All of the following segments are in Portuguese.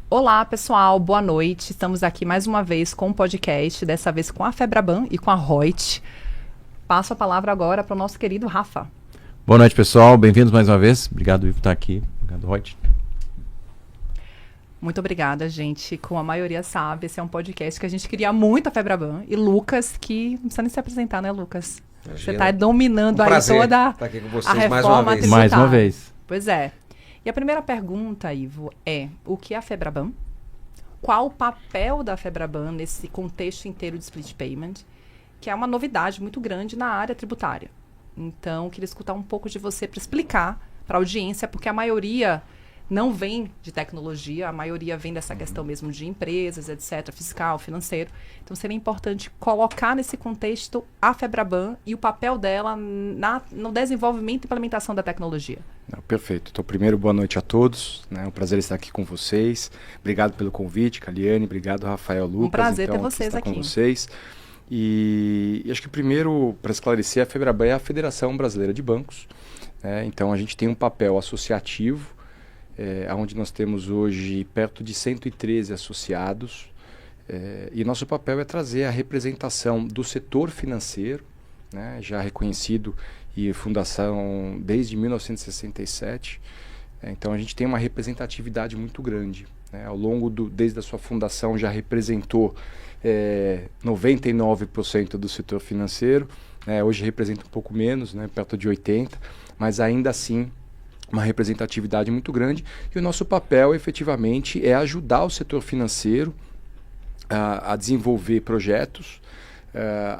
Olá, pessoal, boa noite. Estamos aqui mais uma vez com um podcast, dessa vez com a Febraban e com a Reut. Passo a palavra agora para o nosso querido Rafa. Boa noite, pessoal. Bem-vindos mais uma vez. Obrigado, Ivo, por estar aqui. Obrigado, Reut. Muito obrigada, gente. Como a maioria sabe, esse é um podcast que a gente queria muito a Febraban. E Lucas, que não precisa nem se apresentar, né, Lucas? Imagina. Você está dominando aí prazer toda estar aqui com vocês a mais reforma uma vez. tributária. Mais uma vez. Pois é. E a primeira pergunta, Ivo, é o que é a Febraban? Qual o papel da Febraban nesse contexto inteiro de split payment, que é uma novidade muito grande na área tributária. Então, eu queria escutar um pouco de você para explicar para a audiência, porque a maioria não vem de tecnologia, a maioria vem dessa questão mesmo de empresas, etc., fiscal, financeiro. Então, seria importante colocar nesse contexto a Febraban e o papel dela no desenvolvimento e implementação da tecnologia. Não, perfeito. Então, primeiro, boa noite a todos. É um prazer estar aqui com vocês. Obrigado pelo convite, Caliane. Obrigado, Rafael, Lucas. Um prazer ter então, vocês estar aqui. com vocês. E acho que primeiro, para esclarecer, a Febraban é a Federação Brasileira de Bancos. Então, a gente tem um papel associativo, onde nós temos hoje perto de 113 associados. E nosso papel é trazer a representação do setor financeiro, já reconhecido e fundação desde 1967. Então a gente tem uma representatividade muito grande. Ao longo desde a sua fundação já representou 99% do setor financeiro. Hoje representa um pouco menos, perto de 80%, mas ainda assim uma representatividade muito grande. E o nosso papel efetivamente é ajudar o setor financeiro a desenvolver projetos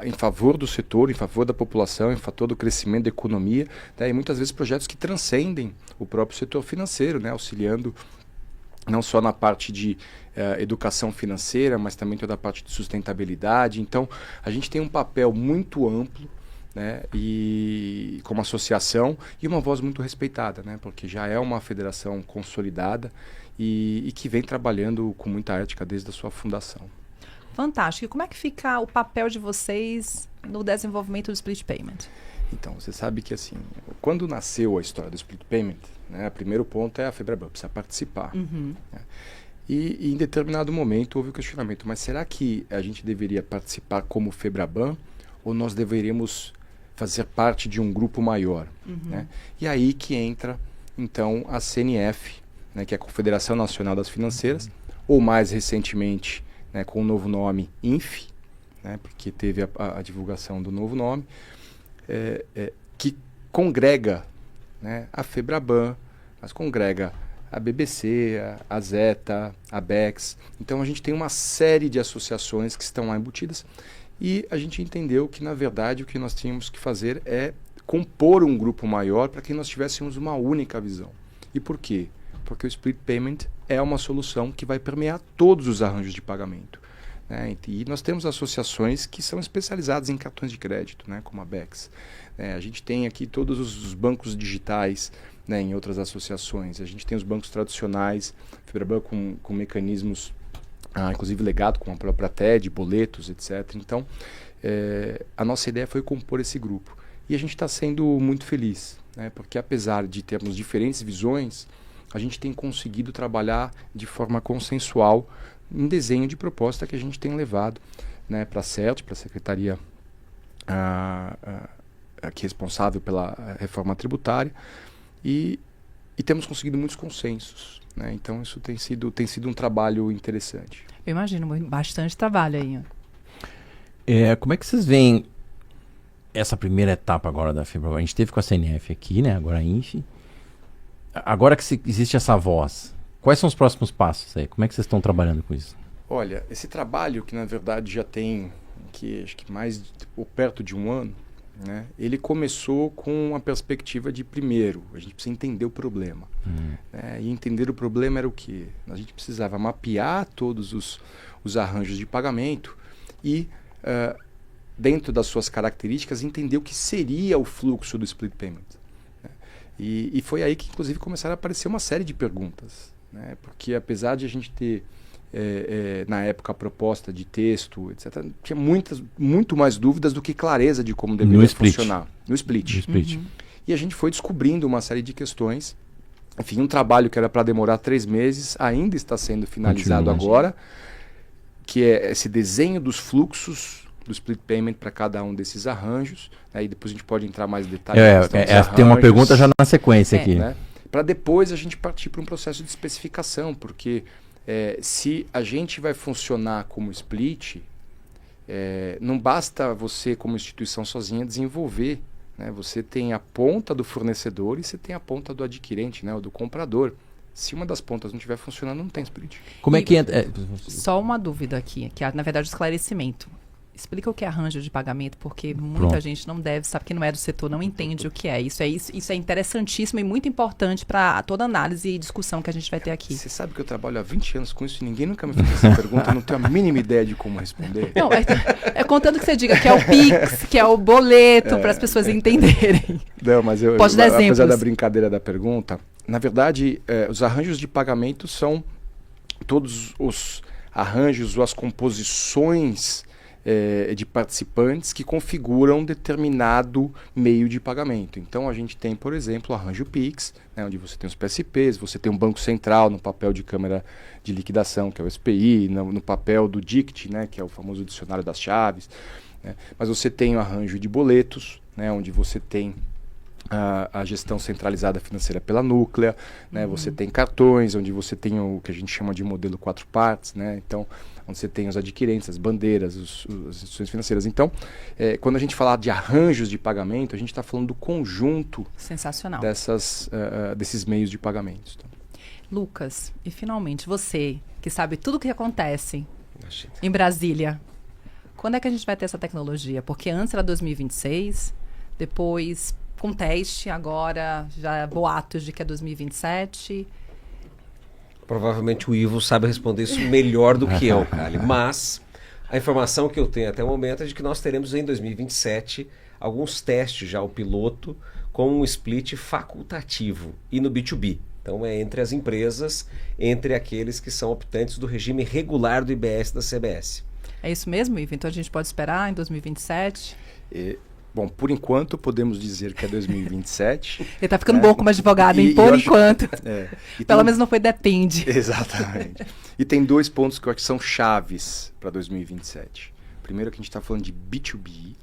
em favor do setor, em favor da população, em favor do crescimento da economia, e muitas vezes projetos que transcendem o próprio setor financeiro, auxiliando não só na parte de educação financeira, mas também toda a parte de sustentabilidade. Então, a gente tem um papel muito amplo, e como associação, e uma voz muito respeitada, porque já é uma federação consolidada e que vem trabalhando com muita ética desde a sua fundação. Fantástico. E como é que fica o papel de vocês no desenvolvimento do split payment? Então, você sabe que assim, quando nasceu a história do split payment, o primeiro ponto é a Febraban precisa participar. Uhum. E em determinado momento houve o questionamento, mas será que a gente deveria participar como Febraban ou nós deveríamos fazer parte de um grupo maior? Uhum. E aí que entra, então, a CNF, que é a Confederação Nacional das Financeiras, ou mais recentemente, com o novo nome INF, porque teve a divulgação do novo nome, que congrega a Febraban, mas congrega a BBC, a Zeta, a BEX. Então a gente tem uma série de associações que estão lá embutidas e a gente entendeu que, na verdade, o que nós tínhamos que fazer é compor um grupo maior para que nós tivéssemos uma única visão. E por quê? Porque o split payment é uma solução que vai permear todos os arranjos de pagamento. E nós temos associações que são especializadas em cartões de crédito, como a BEX. A gente tem aqui todos os bancos digitais, em outras associações. A gente tem os bancos tradicionais, Febraban com mecanismos, inclusive legado com a própria TED, boletos, etc. Então, a nossa ideia foi compor esse grupo. E a gente está sendo muito feliz, porque apesar de termos diferentes visões, a gente tem conseguido trabalhar de forma consensual em desenho de proposta que a gente tem levado para a CERT, para a Secretaria aqui responsável pela reforma tributária, e temos conseguido muitos consensos. Então isso tem sido um trabalho interessante. Eu imagino bastante trabalho aí. Como é que vocês veem essa primeira etapa agora da Febraban? A gente teve com a CNF aqui, agora a INF. Agora que existe essa voz, quais são os próximos passos aí? Como é que vocês estão trabalhando com isso? Olha, esse trabalho que na verdade já tem acho que mais ou perto de um ano, ele começou com a perspectiva de, primeiro, a gente precisa entender o problema. E entender o problema era o quê? A gente precisava mapear todos os arranjos de pagamento e, dentro das suas características, entender o que seria o fluxo do split payment. E foi aí que, inclusive, começaram a aparecer uma série de perguntas. Porque, apesar de a gente ter, na época, a proposta de texto, etc., tinha muito mais dúvidas do que clareza de como deveria funcionar. No split. No split. Uhum. E a gente foi descobrindo uma série de questões Enfim, um trabalho que era para demorar 3 meses ainda está sendo finalizado Continua. agora, que é esse desenho dos fluxos do split payment para cada um desses arranjos. Aí depois a gente pode entrar mais em detalhes. na questão dos Tem uma arranjos, pergunta já na sequência aqui. né? Para depois a gente partir para um processo de especificação, porque se a gente vai funcionar como split, não basta você, como instituição sozinha, desenvolver. Né? Você tem a ponta do fornecedor e você tem a ponta do adquirente, né? Ou do comprador. Se uma das pontas não estiver funcionando, não tem split. Como é que entra? Só uma dúvida aqui, que é, na verdade, o esclarecimento. Explica o que é arranjo de pagamento, porque muita Pronto. gente não deve, sabe que não é do setor, não entende o que é. Isso é interessantíssimo e muito importante para toda análise e discussão que a gente vai ter aqui. Você sabe que eu trabalho há 20 anos com isso e ninguém nunca me fez essa pergunta, eu não tenho a mínima ideia de como responder. Não, é contando que você diga que é o Pix, que é o boleto, para as pessoas entenderem. Não, mas Pode dar apesar exemplos. da brincadeira da pergunta, na verdade, os arranjos de pagamento são todos os arranjos ou as composições de participantes que configuram determinado meio de pagamento. Então a gente tem, por exemplo, o arranjo Pix, né, onde você tem os PSPs, você tem um banco central no papel de câmara de liquidação, que é o SPI, no papel do DICT, né, que é o famoso dicionário das chaves. Né, mas você tem o arranjo de boletos, né, onde você tem a gestão centralizada financeira pela Núclea, né? Você tem cartões, onde você tem o que a gente chama de modelo 4 partes, né? Então, onde você tem os adquirentes, as bandeiras, as instituições financeiras. Então, quando a gente fala de arranjos de pagamento, a gente está falando do conjunto Sensacional. desses meios de pagamentos. Tá? Lucas, e finalmente, você, que sabe tudo o que acontece em Brasília, quando é que a gente vai ter essa tecnologia? Porque antes era 2026, depois com teste, agora já boatos de que é 2027. Provavelmente o Ivo sabe responder isso melhor do que eu, Cali. Mas a informação que eu tenho até o momento é de que nós teremos em 2027 alguns testes já, o piloto, com um split facultativo e no B2B. Então é entre as empresas, entre aqueles que são optantes do regime regular do IBS da CBS. É isso mesmo, Ivo? Então a gente pode esperar em 2027? Bom, por enquanto podemos dizer que é 2027. Ele está ficando bom como advogado, hein? Por enquanto. Pelo menos não foi depende. Exatamente. E tem 2 pontos que eu acho que são chaves para 2027. Primeiro que a gente está falando de B2B,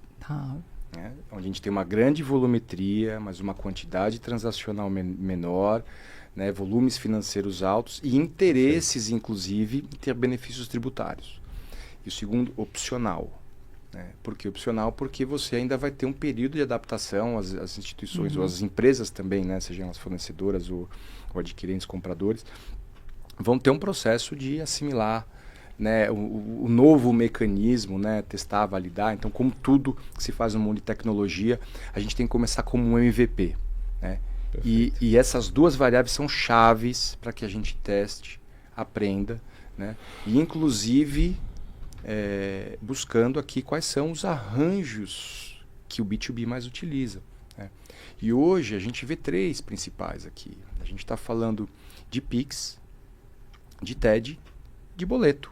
né, onde a gente tem uma grande volumetria, mas uma quantidade transacional menor, né, volumes financeiros altos e interesses, inclusive, em ter benefícios tributários. E o segundo, opcional. Por que opcional? Porque você ainda vai ter um período de adaptação, as instituições ou as empresas também, né, sejam as fornecedoras ou adquirentes, compradores, vão ter um processo de assimilar, né, o novo mecanismo, né, testar, validar. Então, como tudo que se faz no mundo de tecnologia, a gente tem que começar como um MVP. Né? E essas 2 variáveis são chaves para que a gente teste, aprenda, né? E inclusive buscando aqui quais são os arranjos que o B2B mais utiliza. Né? E hoje a gente vê 3 principais aqui. A gente está falando de Pix, de TED, de boleto.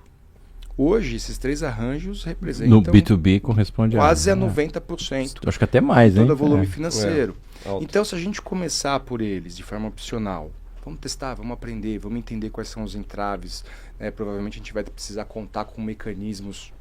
Hoje esses 3 arranjos representam No B2B corresponde quase a 90%. Acho que até mais, hein? Todo o volume financeiro. Alto. Então, se a gente começar por eles de forma opcional, vamos testar, vamos aprender, vamos entender quais são os entraves. Né? Provavelmente a gente vai precisar contar com mecanismos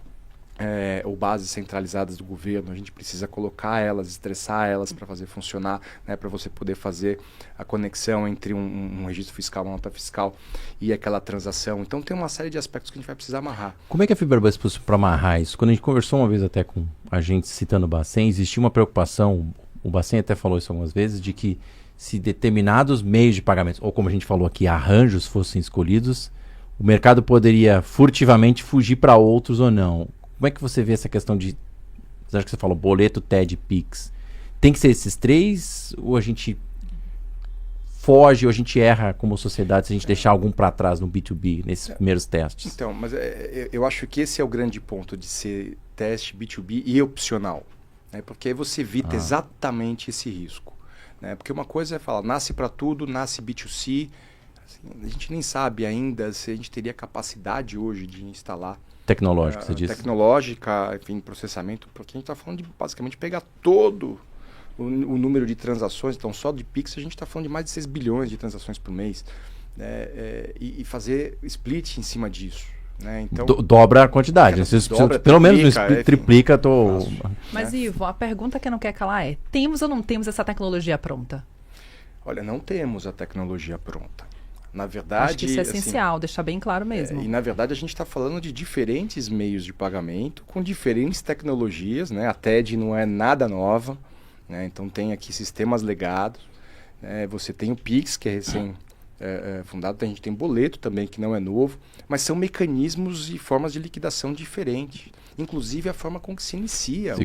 ou bases centralizadas do governo. A gente precisa colocar elas, estressar elas para fazer funcionar, né? Para você poder fazer a conexão entre um registro fiscal, uma nota fiscal e aquela transação. Então tem uma série de aspectos que a gente vai precisar amarrar. Como é que a Fiberbus pôs para amarrar isso? Quando a gente conversou uma vez até com a gente citando o Bacen, existia uma preocupação, o Bacen até falou isso algumas vezes, de que se determinados meios de pagamento, ou como a gente falou aqui, arranjos fossem escolhidos, o mercado poderia furtivamente fugir para outros ou não. Como é que você vê essa questão de, acho que você falou, boleto, TED, Pix? Tem que ser esses 3 ou a gente foge ou a gente erra como sociedade se a gente deixar algum para trás no B2B, nesses primeiros testes? Então, mas eu acho que esse é o grande ponto de ser teste B2B e opcional. Né? Porque aí você evita exatamente esse risco. Né? Porque uma coisa é falar, nasce para tudo, nasce B2C. Assim, a gente nem sabe ainda se a gente teria capacidade hoje de instalar Tecnológico, você disse? Tecnológica, enfim, processamento, porque a gente está falando de basicamente pegar todo o número de transações, então só de Pix a gente está falando de mais de 6 bilhões de transações por mês, né? E fazer split em cima disso. Né? Então, dobra a quantidade. Se pelo menos triplica, Mas, Ivo, a pergunta que não quer calar é: temos ou não temos essa tecnologia pronta? Olha, não temos a tecnologia pronta. Na verdade, acho que isso é essencial, deixar bem claro mesmo. E na verdade a gente está falando de diferentes meios de pagamento com diferentes tecnologias, né? A TED não é nada nova, né? Então tem aqui sistemas legados, né? Você tem o Pix, que é recém fundado, a gente tem boleto também, que não é novo, mas são mecanismos e formas de liquidação diferentes. Inclusive a forma com que se inicia.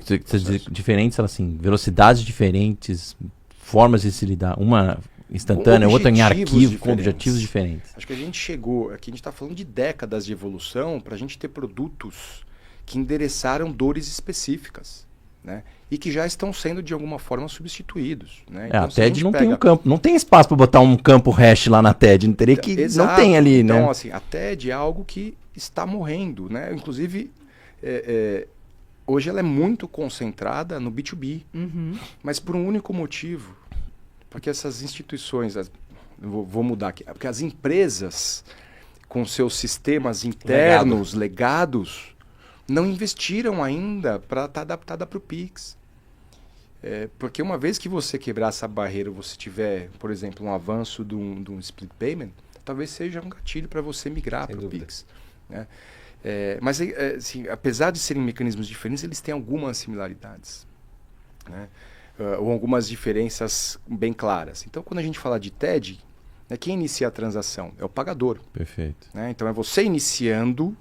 Diferentes, assim, velocidades diferentes, formas de se lidar. Uma instantânea, outra em arquivo, com objetivos diferentes. Acho que a gente chegou, aqui a gente está falando de décadas de evolução para a gente ter produtos que endereçaram dores específicas, né? E que já estão sendo de alguma forma substituídos, né? Então, a TED não tem um campo, não tem espaço para botar um campo hash lá na TED, não teria que, exato, não tem ali, então, né? Assim, a TED é algo que está morrendo, né? Inclusive hoje ela é muito concentrada no B2B, mas por um único motivo. Porque essas instituições, vou mudar aqui, porque as empresas com seus sistemas internos, legados, não investiram ainda para estar adaptada para o Pix. Porque uma vez que você quebrar essa barreira, você tiver, por exemplo, um avanço de um split payment, talvez seja um gatilho para você migrar para o Pix. Né? Mas, assim, apesar de serem mecanismos diferentes, eles têm algumas similaridades, né? Ou algumas diferenças bem claras. Então, quando a gente fala de TED, né, quem inicia a transação? É o pagador. Perfeito. Né? Então, é você iniciando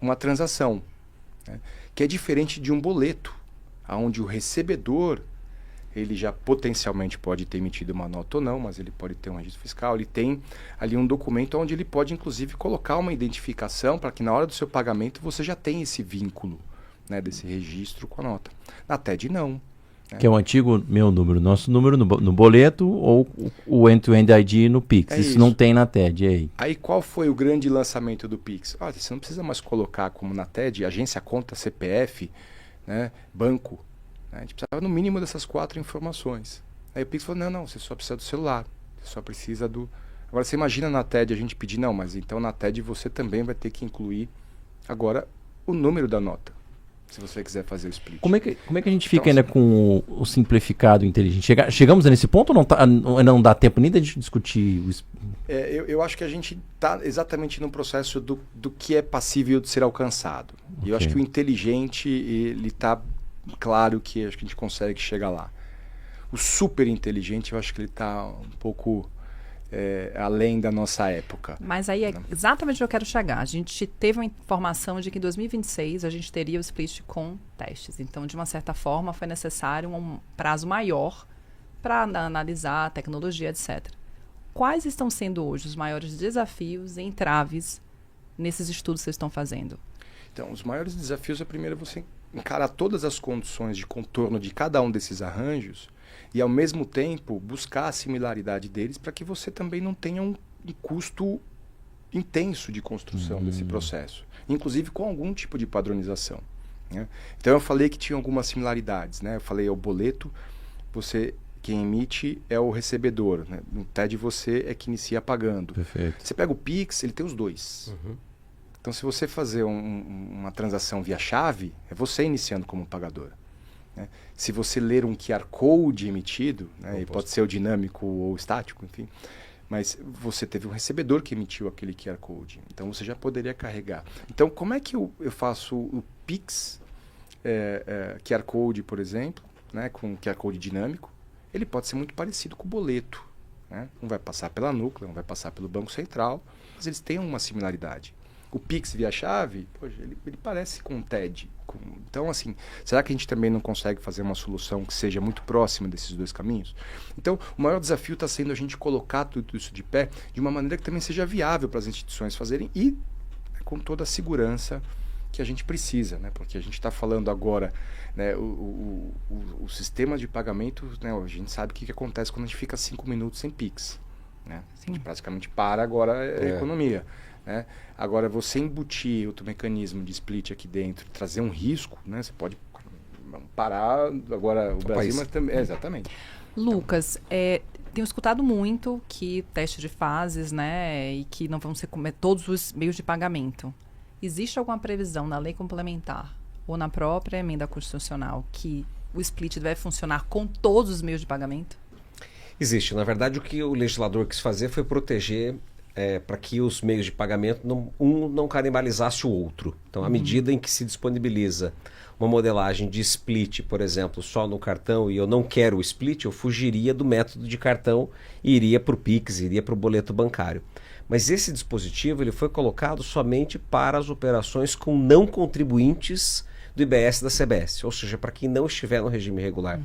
uma transação, né, que é diferente de um boleto, onde o recebedor, ele já potencialmente pode ter emitido uma nota ou não, mas ele pode ter um registro fiscal, ele tem ali um documento onde ele pode, inclusive, colocar uma identificação para que na hora do seu pagamento você já tenha esse vínculo, né, desse registro com a nota. Na TED, não. Que é o antigo meu número, nosso número no boleto ou o end-to-end ID no Pix. Isso não tem na TED, e aí? Aí qual foi o grande lançamento do Pix? Olha, você não precisa mais colocar como na TED, agência, conta, CPF, né, banco. Né? A gente precisava no mínimo dessas 4 informações. Aí o Pix falou, não, você só precisa do celular, você só precisa do... Agora você imagina na TED a gente pedir, não, mas então na TED você também vai ter que incluir agora o número da nota. Se você quiser fazer o split. Como é que a gente fica ainda com o simplificado inteligente? Chegamos nesse ponto ou não dá tempo nem de discutir? Eu acho que a gente está exatamente no processo do que é passível de ser alcançado. Okay. E eu acho que o inteligente, ele está claro que acho que a gente consegue chegar lá. O super inteligente, eu acho que ele está um pouco além da nossa época. Mas aí é exatamente onde eu quero chegar. A gente teve uma informação de que em 2026 a gente teria o split com testes. Então, de uma certa forma, foi necessário um prazo maior para analisar a tecnologia, etc. Quais estão sendo hoje os maiores desafios e entraves nesses estudos que vocês estão fazendo? Então, os maiores desafios é primeiro você encarar todas as condições de contorno de cada um desses arranjos e, ao mesmo tempo, buscar a similaridade deles para que você também não tenha um custo intenso de construção desse processo, inclusive com algum tipo de padronização. Né? Então, eu falei que tinha algumas similaridades. Né? Eu falei, o boleto, quem emite é o recebedor. Né? No TED, você é que inicia pagando. Perfeito. Você pega o Pix, ele tem os dois. Então, se você fazer uma transação via chave, é você iniciando como pagador. Né? Se você ler um QR Code emitido, né, e pode ser o dinâmico ou estático, enfim, mas você teve um recebedor que emitiu aquele QR Code. Então, você já poderia carregar. Então, como é que eu faço o Pix QR Code, por exemplo, né, com QR Code dinâmico? Ele pode ser muito parecido com o boleto. Né? Um vai passar pela Núcleo, um vai passar pelo Banco Central, mas eles têm uma similaridade. O Pix via chave, poxa, ele parece com o TED. Então, assim, será que a gente também não consegue fazer uma solução que seja muito próxima desses dois caminhos? Então, o maior desafio está sendo a gente colocar tudo isso de pé de uma maneira que também seja viável para as instituições fazerem e com toda a segurança que a gente precisa, né? Porque a gente está falando agora, né, o sistema de pagamento, né, a gente sabe o que acontece quando a gente fica 5 minutos sem Pix. Né? A gente praticamente para agora a economia. Né? Agora, você embutir outro mecanismo de split aqui dentro, trazer um risco, né? Você pode Vamos parar agora o Brasil, país. mas também... exatamente. Lucas, tenho escutado muito que teste de fases, né, e que não vão ser todos os meios de pagamento. Existe alguma previsão na lei complementar ou na própria emenda constitucional que o split deve funcionar com todos os meios de pagamento? Existe. Na verdade, o que o legislador quis fazer foi proteger para que os meios de pagamento não canibalizasse o outro. Então, à medida em que se disponibiliza uma modelagem de split, por exemplo, só no cartão, e eu não quero o split, eu fugiria do método de cartão e iria para o Pix, iria para o boleto bancário. Mas esse dispositivo ele foi colocado somente para as operações com não contribuintes do IBS da CBS, ou seja, para quem não estiver no regime regular,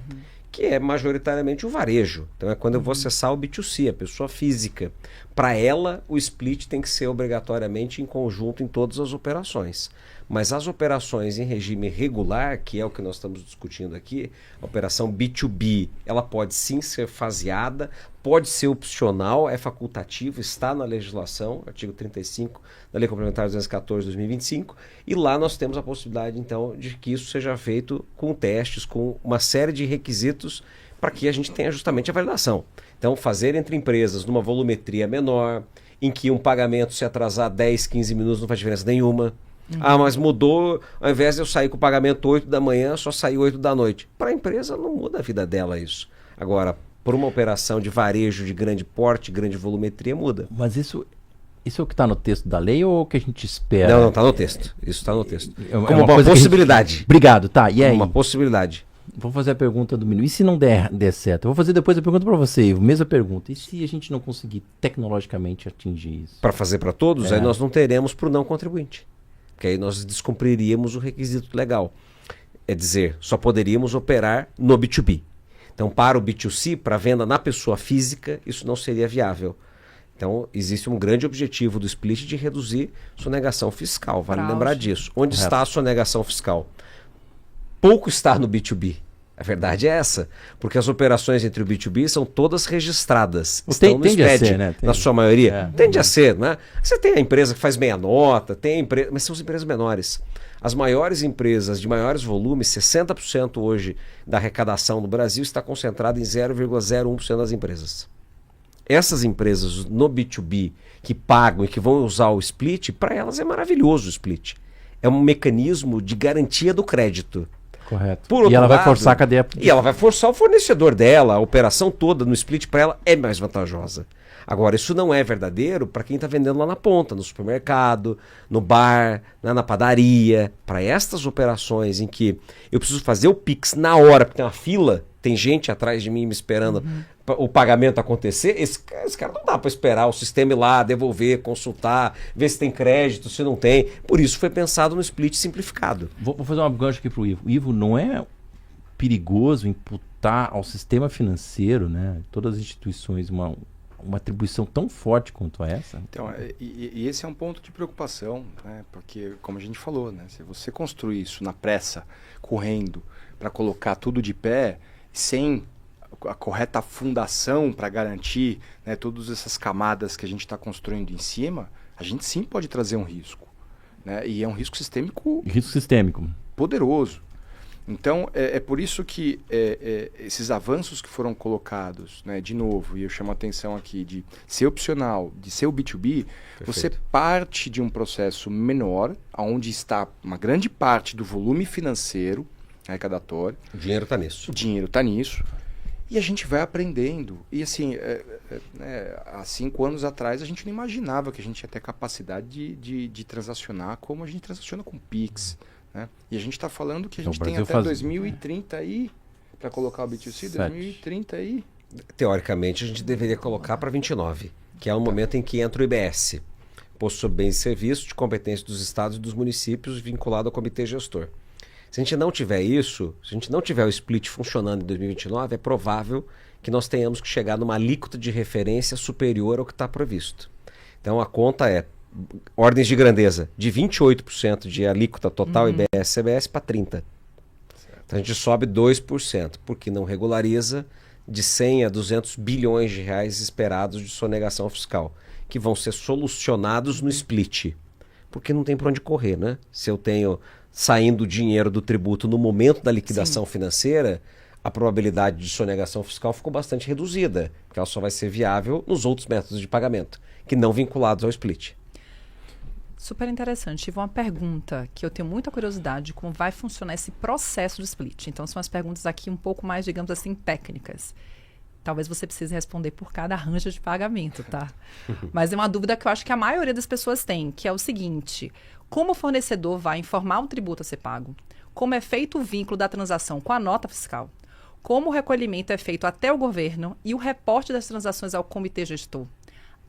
que é majoritariamente o varejo. Então é quando eu vou acessar o B2C, a pessoa física. Para ela, o split tem que ser obrigatoriamente em conjunto em todas as operações. Mas as operações em regime regular, que é o que nós estamos discutindo aqui, a operação B2B, ela pode sim ser faseada, pode ser opcional, é facultativo, está na legislação, artigo 35 da Lei Complementar 214 de 2025, e lá nós temos a possibilidade, então, de que isso seja feito com testes, com uma série de requisitos para que a gente tenha justamente a validação. Então, fazer entre empresas numa volumetria menor, em que um pagamento se atrasar 10, 15 minutos não faz diferença nenhuma. Ah, mas mudou, ao invés de eu sair com o pagamento 8 da manhã, só sair 8 da noite. Para a empresa não muda a vida dela isso. Agora, por uma operação de varejo de grande porte, grande volumetria, muda. Mas isso é o que está no texto da lei ou o que a gente espera? Não, está no texto. Isso está no texto. Como uma uma coisa possibilidade. Obrigado, tá. E aí? Uma possibilidade. Vou fazer a pergunta do Minu. E se não der certo? Eu vou fazer depois a pergunta para você, Ivo. Mesma pergunta. E se a gente não conseguir tecnologicamente atingir isso? Para fazer para todos, aí nós não teremos para o não contribuinte. Porque aí nós descumpriríamos o requisito legal. É dizer, só poderíamos operar no B2B. Então, para o B2C, para venda na pessoa física, isso não seria viável. Então, existe um grande objetivo do split de reduzir sonegação fiscal. Vale lembrar disso. Onde está a sonegação fiscal? Pouco está no B2B. A verdade é essa. Porque as operações entre o B2B são todas registradas. Estão no tende a SPED, ser, né? na sua maioria. Tende a ser, né? Você tem a empresa que faz meia nota, tem empresa, mas são as empresas menores. As maiores empresas de maiores volumes, 60% hoje da arrecadação no Brasil está concentrada em 0,01% das empresas. Essas empresas no B2B que pagam e que vão usar o split, para elas é maravilhoso o split. É um mecanismo de garantia do crédito. Correto. Por outro E ela vai lado, forçar a cadeia... E ela vai forçar o fornecedor dela, a operação toda no split para ela é mais vantajosa. Agora, isso não é verdadeiro para quem está vendendo lá na ponta, no supermercado, no bar, na padaria. Para estas operações em que eu preciso fazer o Pix na hora, porque tem uma fila, tem gente atrás de mim me esperando o pagamento acontecer, esse cara não dá para esperar o sistema ir lá, devolver, consultar, ver se tem crédito, se não tem. Por isso foi pensado no split simplificado. Vou fazer uma gancho aqui para o Ivo. Ivo, não é perigoso imputar ao sistema financeiro, né, todas as instituições, uma atribuição tão forte quanto essa? Então, e esse é um ponto de preocupação, né? Porque, como a gente falou, né? Se você construir isso na pressa, correndo, para colocar tudo de pé, sem a correta fundação para garantir, né, todas essas camadas que a gente está construindo em cima, a gente sim pode trazer um risco, né? E é um risco sistêmico Risco sistêmico. poderoso. Então, é por isso que esses avanços que foram colocados, né, de novo, e eu chamo a atenção aqui de ser opcional, de ser o B2B, você parte de um processo menor, onde está uma grande parte do volume financeiro arrecadatório. O dinheiro está nisso. O dinheiro está nisso. E a gente vai aprendendo. E assim, há 5 anos atrás, a gente não imaginava que a gente ia ter capacidade de transacionar como a gente transaciona com Pix. Né? E a gente está falando que a gente tem até 2030 aí, para colocar o B2C, 2030 aí. Teoricamente, a gente deveria colocar para 29, que é o momento em que entra o IBS, Posto sobre Bens e Serviços, de competência dos estados e dos municípios, vinculado ao comitê gestor. Se a gente não tiver isso, se a gente não tiver o split funcionando em 2029, é provável que nós tenhamos que chegar numa alíquota de referência superior ao que está previsto. Então a conta é ordens de grandeza de 28% de alíquota total IBS-CBS para 30%. Então a gente sobe 2%, porque não regulariza de 100 a 200 bilhões de reais esperados de sonegação fiscal, que vão ser solucionados no split. Porque não tem para onde correr, né? Se eu tenho saindo dinheiro do tributo no momento da liquidação financeira, a probabilidade de sonegação fiscal ficou bastante reduzida, porque ela só vai ser viável nos outros métodos de pagamento, que não vinculados ao split. Super interessante. Tive uma pergunta que eu tenho muita curiosidade de como vai funcionar esse processo do split. Então, são as perguntas aqui um pouco mais, digamos assim, técnicas. Talvez você precise responder por cada arranjo de pagamento, tá? Mas é uma dúvida que eu acho que a maioria das pessoas tem, que é o seguinte: como o fornecedor vai informar o tributo a ser pago? Como é feito o vínculo da transação com a nota fiscal? Como o recolhimento é feito até o governo e o reporte das transações ao comitê gestor?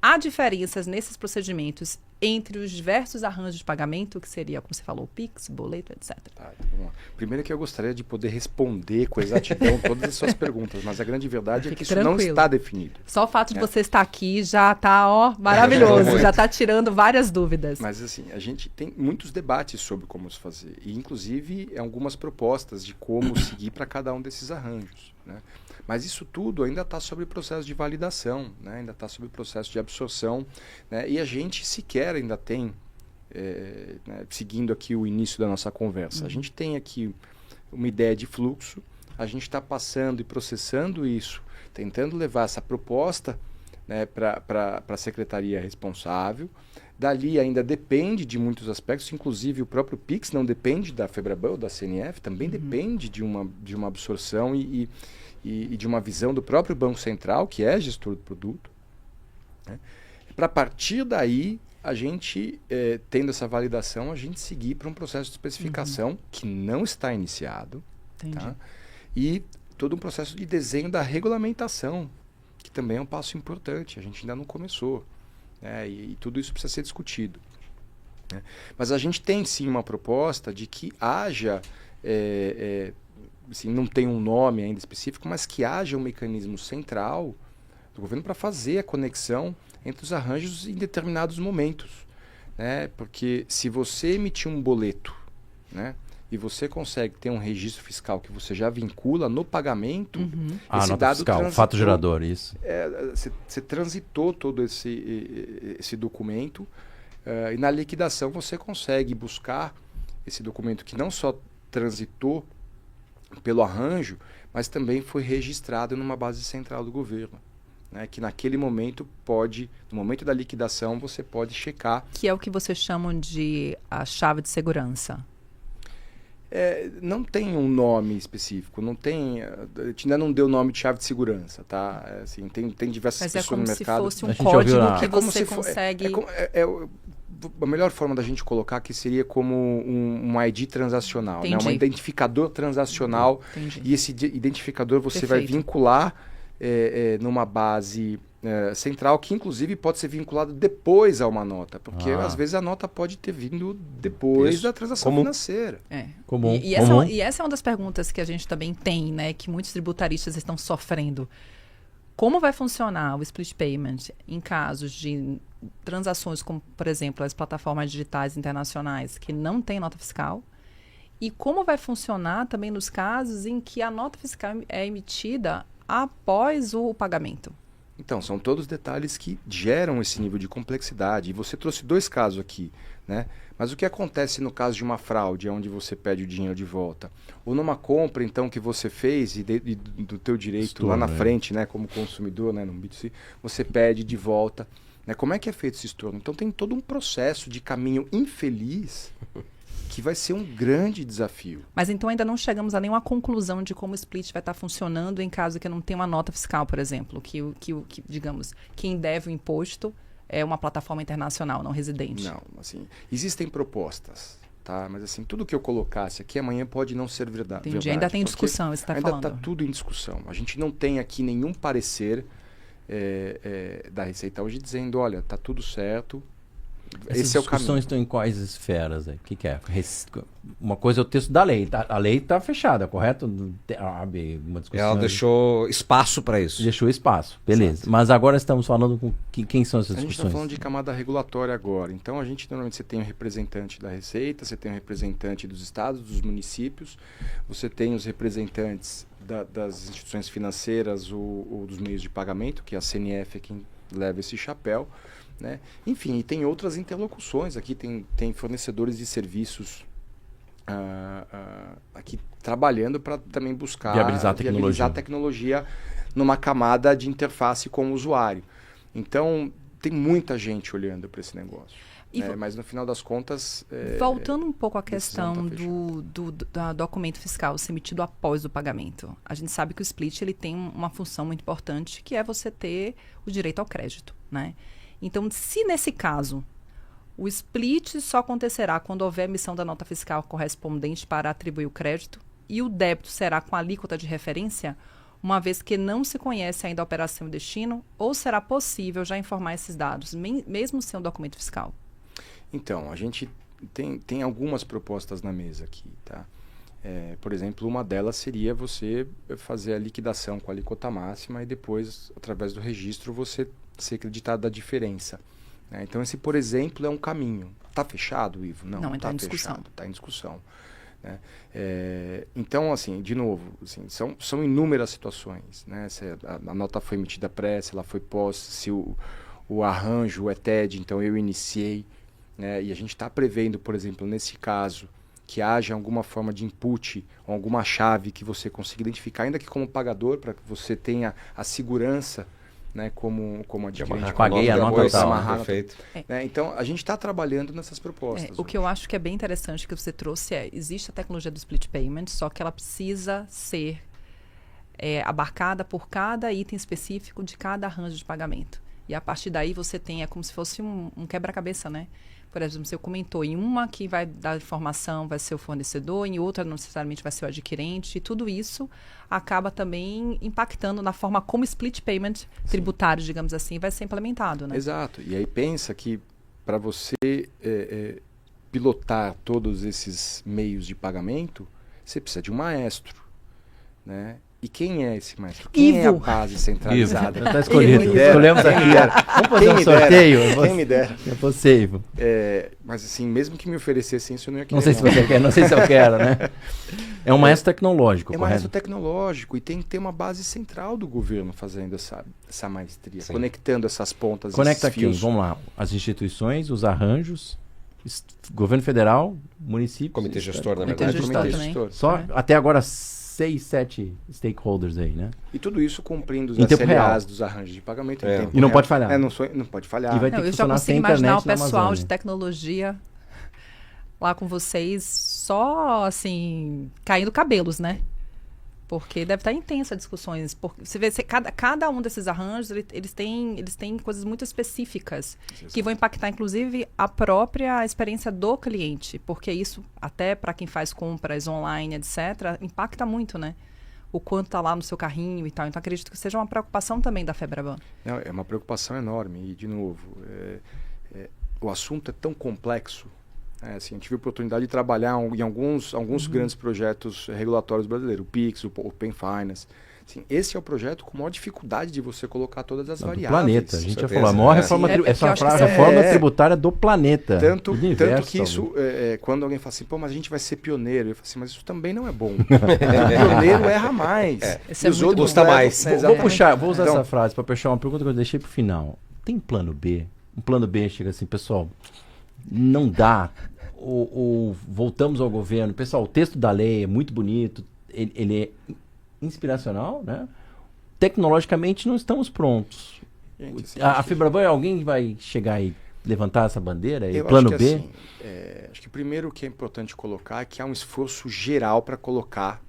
Há diferenças nesses procedimentos entre os diversos arranjos de pagamento, que seria, como você falou, Pix, boleto, etc. Tá, então vamos lá. Primeiro que eu gostaria de poder responder com exatidão todas as suas perguntas, mas a grande verdade é que isso não está definido. Só o fato de você estar aqui já está, maravilhoso, já está tirando várias dúvidas. Mas assim, a gente tem muitos debates sobre como se fazer, e inclusive algumas propostas de como seguir para cada um desses arranjos, né? Mas isso tudo ainda está sob processo de validação, né? Ainda está sob processo de absorção, né? E a gente sequer ainda tem, né, seguindo aqui o início da nossa conversa, a gente tem aqui uma ideia de fluxo, a gente está passando e processando isso, tentando levar essa proposta, né, para a secretaria responsável. Dali ainda depende de muitos aspectos, inclusive o próprio Pix não depende da FEBRABAN ou da CNF, também depende de uma absorção e de uma visão do próprio Banco Central, que é gestor do produto, né? Para partir daí, a gente, tendo essa validação, a gente seguir para um processo de especificação que não está iniciado, tá? E todo um processo de desenho da regulamentação, que também é um passo importante, a gente ainda não começou, né? E tudo isso precisa ser discutido, né? Mas a gente tem sim uma proposta de que haja... assim, não tem um nome ainda específico, mas que haja um mecanismo central do governo para fazer a conexão entre os arranjos em determinados momentos, né? Porque se você emitir um boleto, né, e você consegue ter um registro fiscal que você já vincula no pagamento, esse nota dado fiscal, fato gerador, isso. Você transitou todo esse documento, e na liquidação você consegue buscar esse documento que não só transitou pelo arranjo, mas também foi registrado numa base central do governo, né? Que naquele momento no momento da liquidação, você pode checar. Que é o que vocês chamam de a chave de segurança. Não tem um nome específico, não tem, a gente ainda não deu o nome de chave de segurança, tá? Assim, tem diversas pessoas no mercado. Mas é como se fosse um código que você consegue... A melhor forma da gente colocar aqui seria como um ID transacional, né? Um identificador transacional. E esse identificador você vai vincular numa base central, que inclusive pode ser vinculado depois a uma nota, porque às vezes a nota pode ter vindo depois da transação financeira. Comum. E essa é uma das perguntas que a gente também tem, né, que muitos tributaristas estão sofrendo. Como vai funcionar o split payment em casos de transações como, por exemplo, as plataformas digitais internacionais que não têm nota fiscal? E como vai funcionar também nos casos em que a nota fiscal é emitida após o pagamento? Então, são todos detalhes que geram esse nível de complexidade. E você trouxe 2 casos aqui, né? Mas o que acontece no caso de uma fraude, onde você pede o dinheiro de volta? Ou numa compra, então, que você fez e do teu direito lá na frente, né, como consumidor, né, no B2C, você pede de volta, né? Como é que é feito esse estorno? Então, tem todo um processo de caminho infeliz que vai ser um grande desafio. Mas então ainda não chegamos a nenhuma conclusão de como o split vai estar funcionando em caso que não tenha uma nota fiscal, por exemplo, que digamos, quem deve o imposto é uma plataforma internacional, não residente. Não, assim, existem propostas, tá? Mas assim, tudo que eu colocasse aqui amanhã pode não ser verdade. Entendi, ainda tem discussão, você está falando. Ainda está tudo em discussão. A gente não tem aqui nenhum parecer da Receita hoje dizendo, olha, está tudo certo. Essas esse é o caminho. discussões estão em quais esferas? O que é? Uma coisa é o texto da lei. A lei está fechada, correto? Uma discussão. Ela deixou espaço para isso. Deixou espaço, beleza. Exato. Mas agora estamos falando com quem são essas discussões? A gente está falando de camada regulatória agora. Então, normalmente você tem um representante da Receita, você tem um representante dos estados, dos municípios, você tem os representantes das instituições financeiras ou dos meios de pagamento, que a CNF é quem leva esse chapéu, né? Enfim, e tem outras interlocuções aqui, tem fornecedores de serviços aqui trabalhando para também buscar Viabilizar a tecnologia numa camada de interface com o usuário. Então, tem muita gente olhando para esse negócio. Mas no final das contas... Voltando um pouco à questão tá do documento fiscal ser emitido após o pagamento. A gente sabe que o split ele tem uma função muito importante, que é você ter o direito ao crédito, né? Então, se nesse caso o split só acontecerá quando houver emissão da nota fiscal correspondente para atribuir o crédito e o débito será com a alíquota de referência, uma vez que não se conhece ainda a operação e o destino, ou será possível já informar esses dados, mesmo sem o documento fiscal? Então, a gente tem algumas propostas na mesa aqui, tá? Por exemplo, uma delas seria você fazer a liquidação com a alíquota máxima e depois, através do registro, você ser acreditado da diferença. Então, esse, por exemplo, é um caminho. Está fechado, Ivo? Não está fechado. Está em discussão. Né? Então, assim, de novo, assim, são inúmeras situações. Né? Se a nota foi emitida pré, se ela foi pós, se o arranjo é TED, então eu iniciei. Né? E a gente está prevendo, por exemplo, nesse caso, que haja alguma forma de input, ou alguma chave que você consiga identificar, ainda que como pagador, para que você tenha a segurança, né, como adquirente. Paguei a nota tal. Perfeito. Então, a gente está trabalhando nessas propostas. O que eu acho que é bem interessante que você trouxe existe a tecnologia do split payment, só que ela precisa ser abarcada por cada item específico de cada arranjo de pagamento. E a partir daí você tem, como se fosse um quebra-cabeça, né? Por exemplo, você comentou, em uma que vai dar informação vai ser o fornecedor, em outra não necessariamente vai ser o adquirente, e tudo isso acaba também impactando na forma como o split payment tributário, digamos assim, vai ser implementado, né? Exato. E aí pensa que para você pilotar todos esses meios de pagamento, você precisa de um maestro, né? E quem é esse maestro? Quem é a base centralizada? Está escolhido. Escolhemos aqui. Vamos fazer um sorteio? Quem me dera. É você, Ivo. Mas assim, mesmo que me oferecessem isso, eu não ia querer. Não sei se você quer, não sei se eu quero, né? É um maestro tecnológico, correto? É um maestro tecnológico e tem que ter uma base central do governo fazendo essa maestria, conectando essas pontas. Conecta esses fios. aqui, vamos lá. As instituições, os arranjos, governo federal, município. Comitê gestor, na Comitê verdade. gestor Comitê também. gestor. Só até agora 6, 7 stakeholders aí, né? E tudo isso cumprindo os Em tempo real. SLAs dos arranjos de pagamento. Em tempo E não real. pode falhar. Não pode falhar. E vai ter Não, que eu já funcionar consigo sem imaginar o internet na pessoal Amazônia. de tecnologia lá com vocês só, assim, caindo cabelos, né? Porque deve estar intensa as discussões. Porque você vê, cada um desses arranjos, eles têm coisas muito específicas que vão impactar, inclusive, a própria experiência do cliente. Porque isso, até para quem faz compras online, etc., impacta muito, né? O quanto está lá no seu carrinho e tal. Então, acredito que seja uma preocupação também da Febraban. Não, é uma preocupação enorme. E, de novo, o assunto é tão complexo. Assim, eu tive a oportunidade de trabalhar em alguns grandes projetos regulatórios brasileiros. O PIX, o Open Finance. Assim, esse é o projeto com maior dificuldade de você colocar todas as variáveis. Do planeta. A gente já certeza. falou. A maior reforma, reforma tributária do planeta. Tanto universo, que isso, quando alguém fala assim, pô, mas a gente vai ser pioneiro. Eu falo assim, mas isso também não é bom. O pioneiro erra mais. Esse E é os muito outros custa levam- mais. Vou usar Então, essa frase para puxar uma pergunta que eu deixei pro final. Tem plano B? Um plano B chega assim, pessoal, não dá. Ou voltamos ao governo. Pessoal, o texto da lei é muito bonito, ele é inspiracional, né? Tecnologicamente não estamos prontos. gente, assim, A acho que- Febraban é alguém que vai chegar e levantar essa bandeira? E eu plano acho que, B? assim, acho que primeiro o que é importante colocar é que há um esforço geral para colocar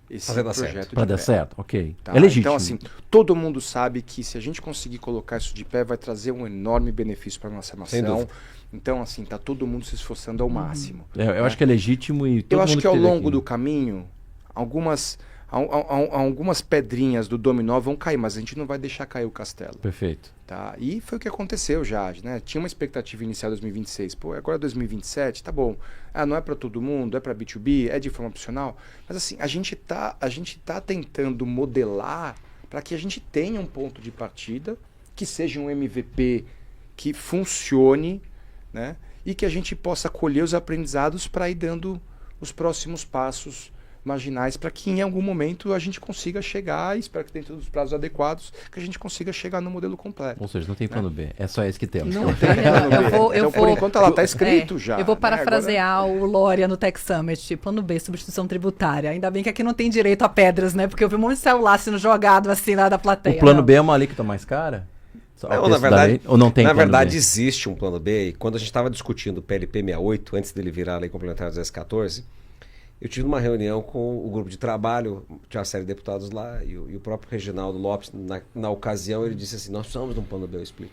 esse Fazer dar certo. projeto Para de dar pé. certo, ok. Tá? É legítimo. Então, assim, todo mundo sabe que se a gente conseguir colocar isso de pé, vai trazer um enorme benefício para a nossa Sem nação. dúvida. Então, assim, tá todo mundo se esforçando ao máximo. Eu acho que é legítimo e todo Eu acho mundo que ao esteve longo aqui. do caminho, algumas pedrinhas do dominó vão cair, mas a gente não vai deixar cair o castelo. Perfeito. Tá? E foi o que aconteceu já, né? Tinha uma expectativa inicial 2026. Pô, agora 2027, tá bom. Não é para todo mundo, é para B2B, é de forma opcional. Mas assim, a gente tá tentando modelar para que a gente tenha um ponto de partida, que seja um MVP que funcione, né? E que a gente possa colher os aprendizados para ir dando os próximos passos marginais para que em algum momento a gente consiga chegar, e espero que dentro dos prazos adequados, que a gente consiga chegar no modelo completo. Ou seja, não tem plano B, é só esse que temos. Não tem plano B. Então, por enquanto, ela está escrito já. Eu vou né? parafrasear o Lória no Tech Summit, plano B, substituição tributária. Ainda bem que aqui não tem direito a pedras, né? Porque eu vi um monte de celular sendo jogado assim lá da plateia. O plano Não. B é uma alíquota mais cara? Não, na verdade, ou não tem na plano verdade B? existe um plano B, e quando a gente estava discutindo o PLP 68, antes dele virar a Lei Complementar 214, eu tive uma reunião com o grupo de trabalho, tinha uma série de deputados lá, e o próprio Reginaldo Lopes, na ocasião, ele disse assim, nós precisamos de um plano B ou split.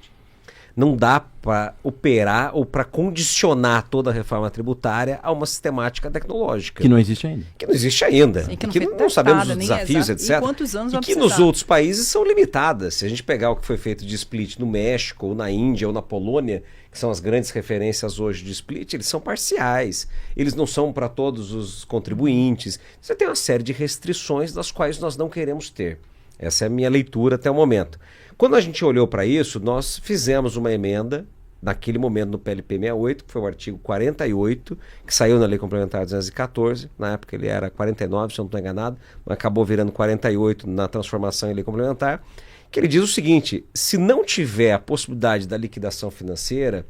Não dá para operar ou para condicionar toda a reforma tributária a uma sistemática tecnológica. Que não existe ainda. Que não existe ainda. Sim, que não que foi não sabemos testada, os nem desafios, exato. etc. E quantos anos e vai que precisar? nos outros países são limitadas. Se a gente pegar o que foi feito de split no México, ou na Índia, ou na Polônia, que são as grandes referências hoje de split, eles são parciais. Eles não são para todos os contribuintes. Você tem uma série de restrições das quais nós não queremos ter. Essa é a minha leitura até o momento. Quando a gente olhou para isso, nós fizemos uma emenda naquele momento no PLP 68, que foi o artigo 48, que saiu na Lei Complementar 214, na época ele era 49, se eu não estou enganado, mas acabou virando 48 na transformação em Lei Complementar, que ele diz o seguinte, se não tiver a possibilidade da liquidação financeira,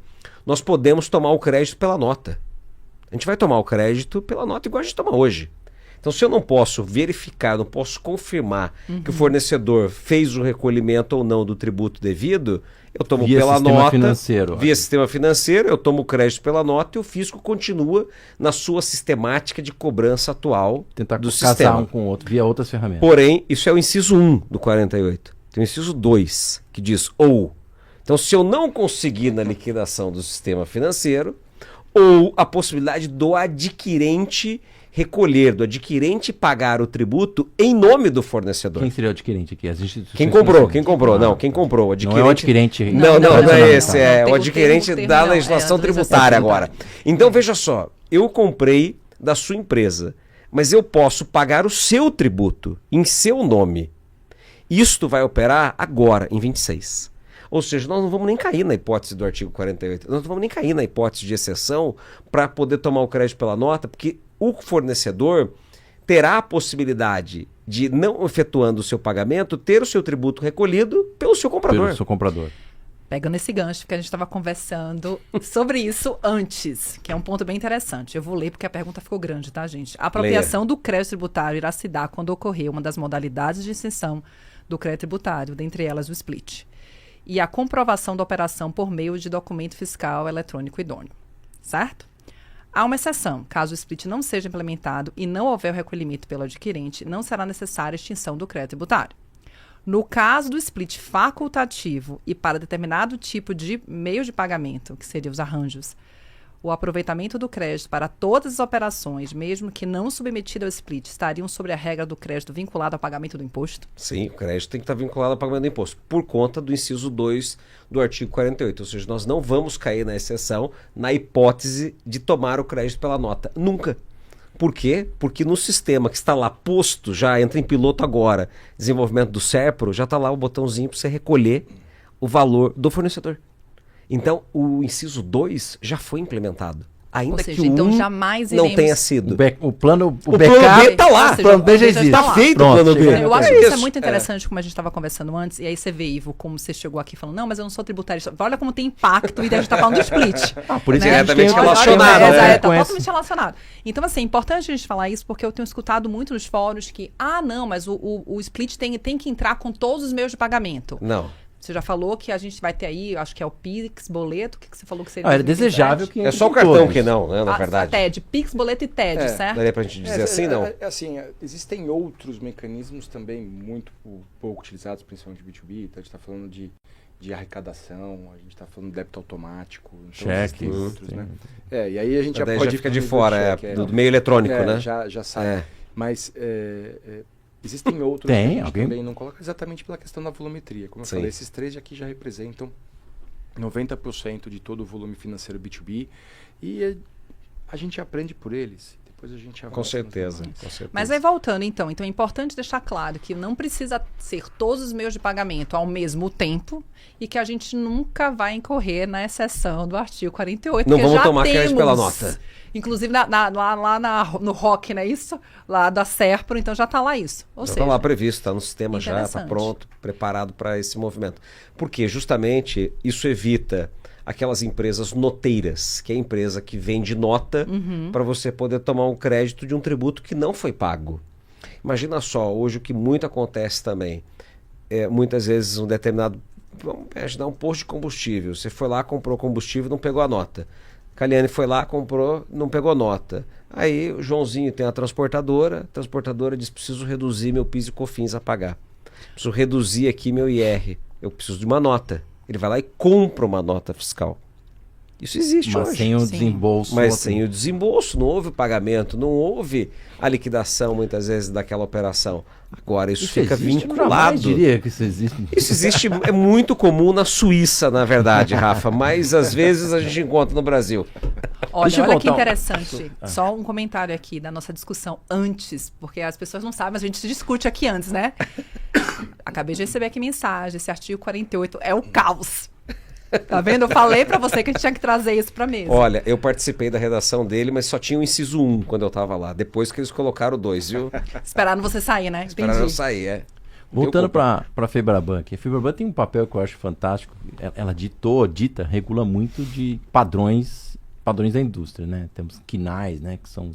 nós podemos tomar o crédito pela nota. A gente vai tomar o crédito pela nota igual a gente toma hoje. Então, se eu não posso verificar, não posso confirmar que o fornecedor fez o recolhimento ou não do tributo devido, eu tomo Via pela sistema nota, financeiro, via olha. sistema financeiro, eu tomo o crédito pela nota e o fisco continua na sua sistemática de cobrança atual Tentar do casar sistema. um com o outro via outras ferramentas. Porém, isso é o inciso 1 do 48. Tem o inciso 2, que diz ou. Então, se eu não conseguir na liquidação do sistema financeiro, ou a possibilidade do adquirente recolher, do adquirente pagar o tributo em nome do fornecedor. Quem seria o adquirente aqui? As instituições Quem comprou, financeiras. quem comprou, Ah, não, quem comprou. O adquirente... Não é o adquirente. Não é esse, não. é Tem o o adquirente termo da não, legislação é a tributária legislação agora. Então, veja só, eu comprei da sua empresa, mas eu posso pagar o seu tributo em seu nome. Isto vai operar agora, em 26. Ou seja, nós não vamos nem cair na hipótese do artigo 48. Nós não vamos nem cair na hipótese de exceção para poder tomar o crédito pela nota, porque o fornecedor terá a possibilidade de, não efetuando o seu pagamento, ter o seu tributo recolhido pelo seu comprador. Pelo seu comprador. Pegando esse gancho, porque a gente estava conversando sobre isso antes, que é um ponto bem interessante. Eu vou ler porque a pergunta ficou grande, tá, gente? A apropriação do crédito tributário irá se dar quando ocorrer uma das modalidades de extinção do crédito tributário, dentre elas o split, e a comprovação da operação por meio de documento fiscal eletrônico idôneo, certo? Há uma exceção. Caso o split não seja implementado e não houver o recolhimento pelo adquirente, não será necessária a extinção do crédito tributário. No caso do split facultativo e para determinado tipo de meio de pagamento, que seriam os arranjos, o aproveitamento do crédito para todas as operações, mesmo que não submetida ao split, estariam sobre a regra do crédito vinculado ao pagamento do imposto? Sim, o crédito tem que estar vinculado ao pagamento do imposto, por conta do inciso 2 do artigo 48. Ou seja, nós não vamos cair na exceção, na hipótese de tomar o crédito pela nota. Nunca. Por quê? Porque no sistema que está lá posto, já entra em piloto agora, desenvolvimento do SERPRO, já está lá o botãozinho para você recolher o valor do fornecedor. Então, o inciso 2 já foi implementado. Ainda Ou seja, que o então 1 jamais não iremos... tenha sido. O plano O plano B tá lá. Ou seja, O plano B já o plano B já existe. está Tá lá. feito Pronto, o plano B. chega. Eu acho É que isso é isso. muito interessante, como a gente estava conversando antes, e aí você vê, Ivo, como você chegou aqui falando, não, mas eu não sou tributarista. Olha como tem impacto, e daí a gente está falando do split. Por isso né? que a gente Diretamente tem- relacionado, Olha, né? tá totalmente relacionado. Então, assim, é importante a gente falar isso, porque eu tenho escutado muito nos fóruns que, não, mas o split tem que entrar com todos os meios de pagamento. Não. Você já falou que a gente vai ter aí, acho que é o Pix, boleto, o que você falou que seria? Era 2027? desejável que É só o entre cartão todos. que não, né, na verdade. TED, Pix, boleto e TED, É, certo? Daria pra gente dizer assim, não? Assim, existem outros mecanismos também muito pouco utilizados, principalmente B2B. Então a gente está falando de arrecadação, a gente está falando de débito automático. Então Cheque. existem outros, sim. né? E aí a gente Daí já pode... já fica de do fora, cheque, do meio eletrônico, É, né? Já sai. É. Mas existem outros Tem, que a gente alguém? também não coloca exatamente pela questão da volumetria. Como eu Sim. falei, esses três aqui já representam 90% de todo o volume financeiro B2B e a gente aprende por eles. depois a gente avança. Com certeza, com certeza. Mas aí voltando então é importante deixar claro que não precisa ser todos os meios de pagamento ao mesmo tempo e que a gente nunca vai incorrer na exceção do artigo 48. Não porque vamos já tomar crédito temos, pela nota. Inclusive no ROC, não é isso? Lá da Serpro, então já está lá isso. Ou Já seja, está lá previsto, está no sistema já, está interessante. pronto, preparado para esse movimento. Porque justamente isso evita aquelas empresas noteiras, que é a empresa que vende nota para você poder tomar um crédito de um tributo que não foi pago. Imagina só, hoje o que muito acontece também, muitas vezes um determinado, vamos imaginar um posto de combustível, você foi lá, comprou combustível, não pegou a nota. Caliane foi lá, comprou, não pegou nota. Aí o Joãozinho tem a transportadora diz, preciso reduzir meu PIS e COFINS a pagar. Preciso reduzir aqui meu IR. Eu preciso de uma nota. Ele vai lá e compra uma nota fiscal. Isso existe Mas hoje. sem o Sim. desembolso. Mas sem o desembolso, não houve o pagamento, não houve a liquidação muitas vezes daquela operação. Agora isso fica existe? Eu vinculado. jamais diria que isso existe. Isso existe, é muito comum na Suíça, na verdade, Rafa, mas às vezes a gente encontra no Brasil. Deixa eu Olha que voltar interessante. Só um comentário aqui da nossa discussão antes, porque as pessoas não sabem, mas a gente se discute aqui antes, né? Acabei de receber aqui mensagem, esse artigo 48 é o caos. Tá vendo? Eu falei pra você que a gente tinha que trazer isso pra mesa. Olha, eu participei da redação dele, mas só tinha o inciso 1 quando eu estava lá. Depois que eles colocaram o 2, viu? Esperaram você sair, né? Esperaram eu sair, Voltando para a Febraban, que a Febraban tem um papel que eu acho fantástico. Ela regula muito de padrões da indústria, né? Temos KNAIs, né? Que são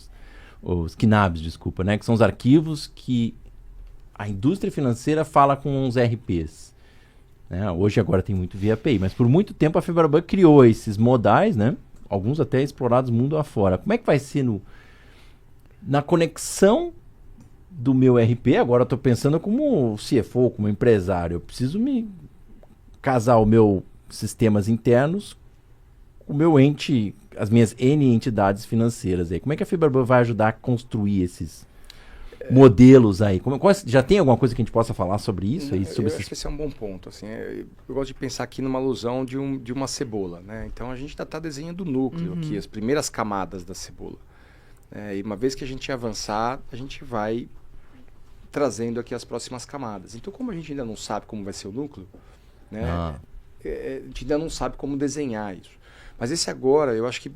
os KNABs, desculpa, né? Que são os arquivos que a indústria financeira fala com os RPs. Né? Hoje agora tem muito via API, mas por muito tempo a Febraban criou esses modais, né? Alguns até explorados mundo afora. Como é que vai ser na conexão do meu RP? Agora eu estou pensando como CFO, como empresário. Eu preciso me casar os meus sistemas internos com o meu ente, as minhas N entidades financeiras aí. Como é que a Febraban vai ajudar a construir esses modelos aí? Já tem alguma coisa que a gente possa falar sobre isso? Eu acho que esse é um bom ponto. Assim, eu gosto de pensar aqui numa alusão de uma cebola. Né? Então a gente ainda está desenhando o núcleo aqui, as primeiras camadas da cebola. E uma vez que a gente avançar, a gente vai trazendo aqui as próximas camadas. Então, como a gente ainda não sabe como vai ser o núcleo, né, a gente ainda não sabe como desenhar isso. Mas esse agora, eu acho que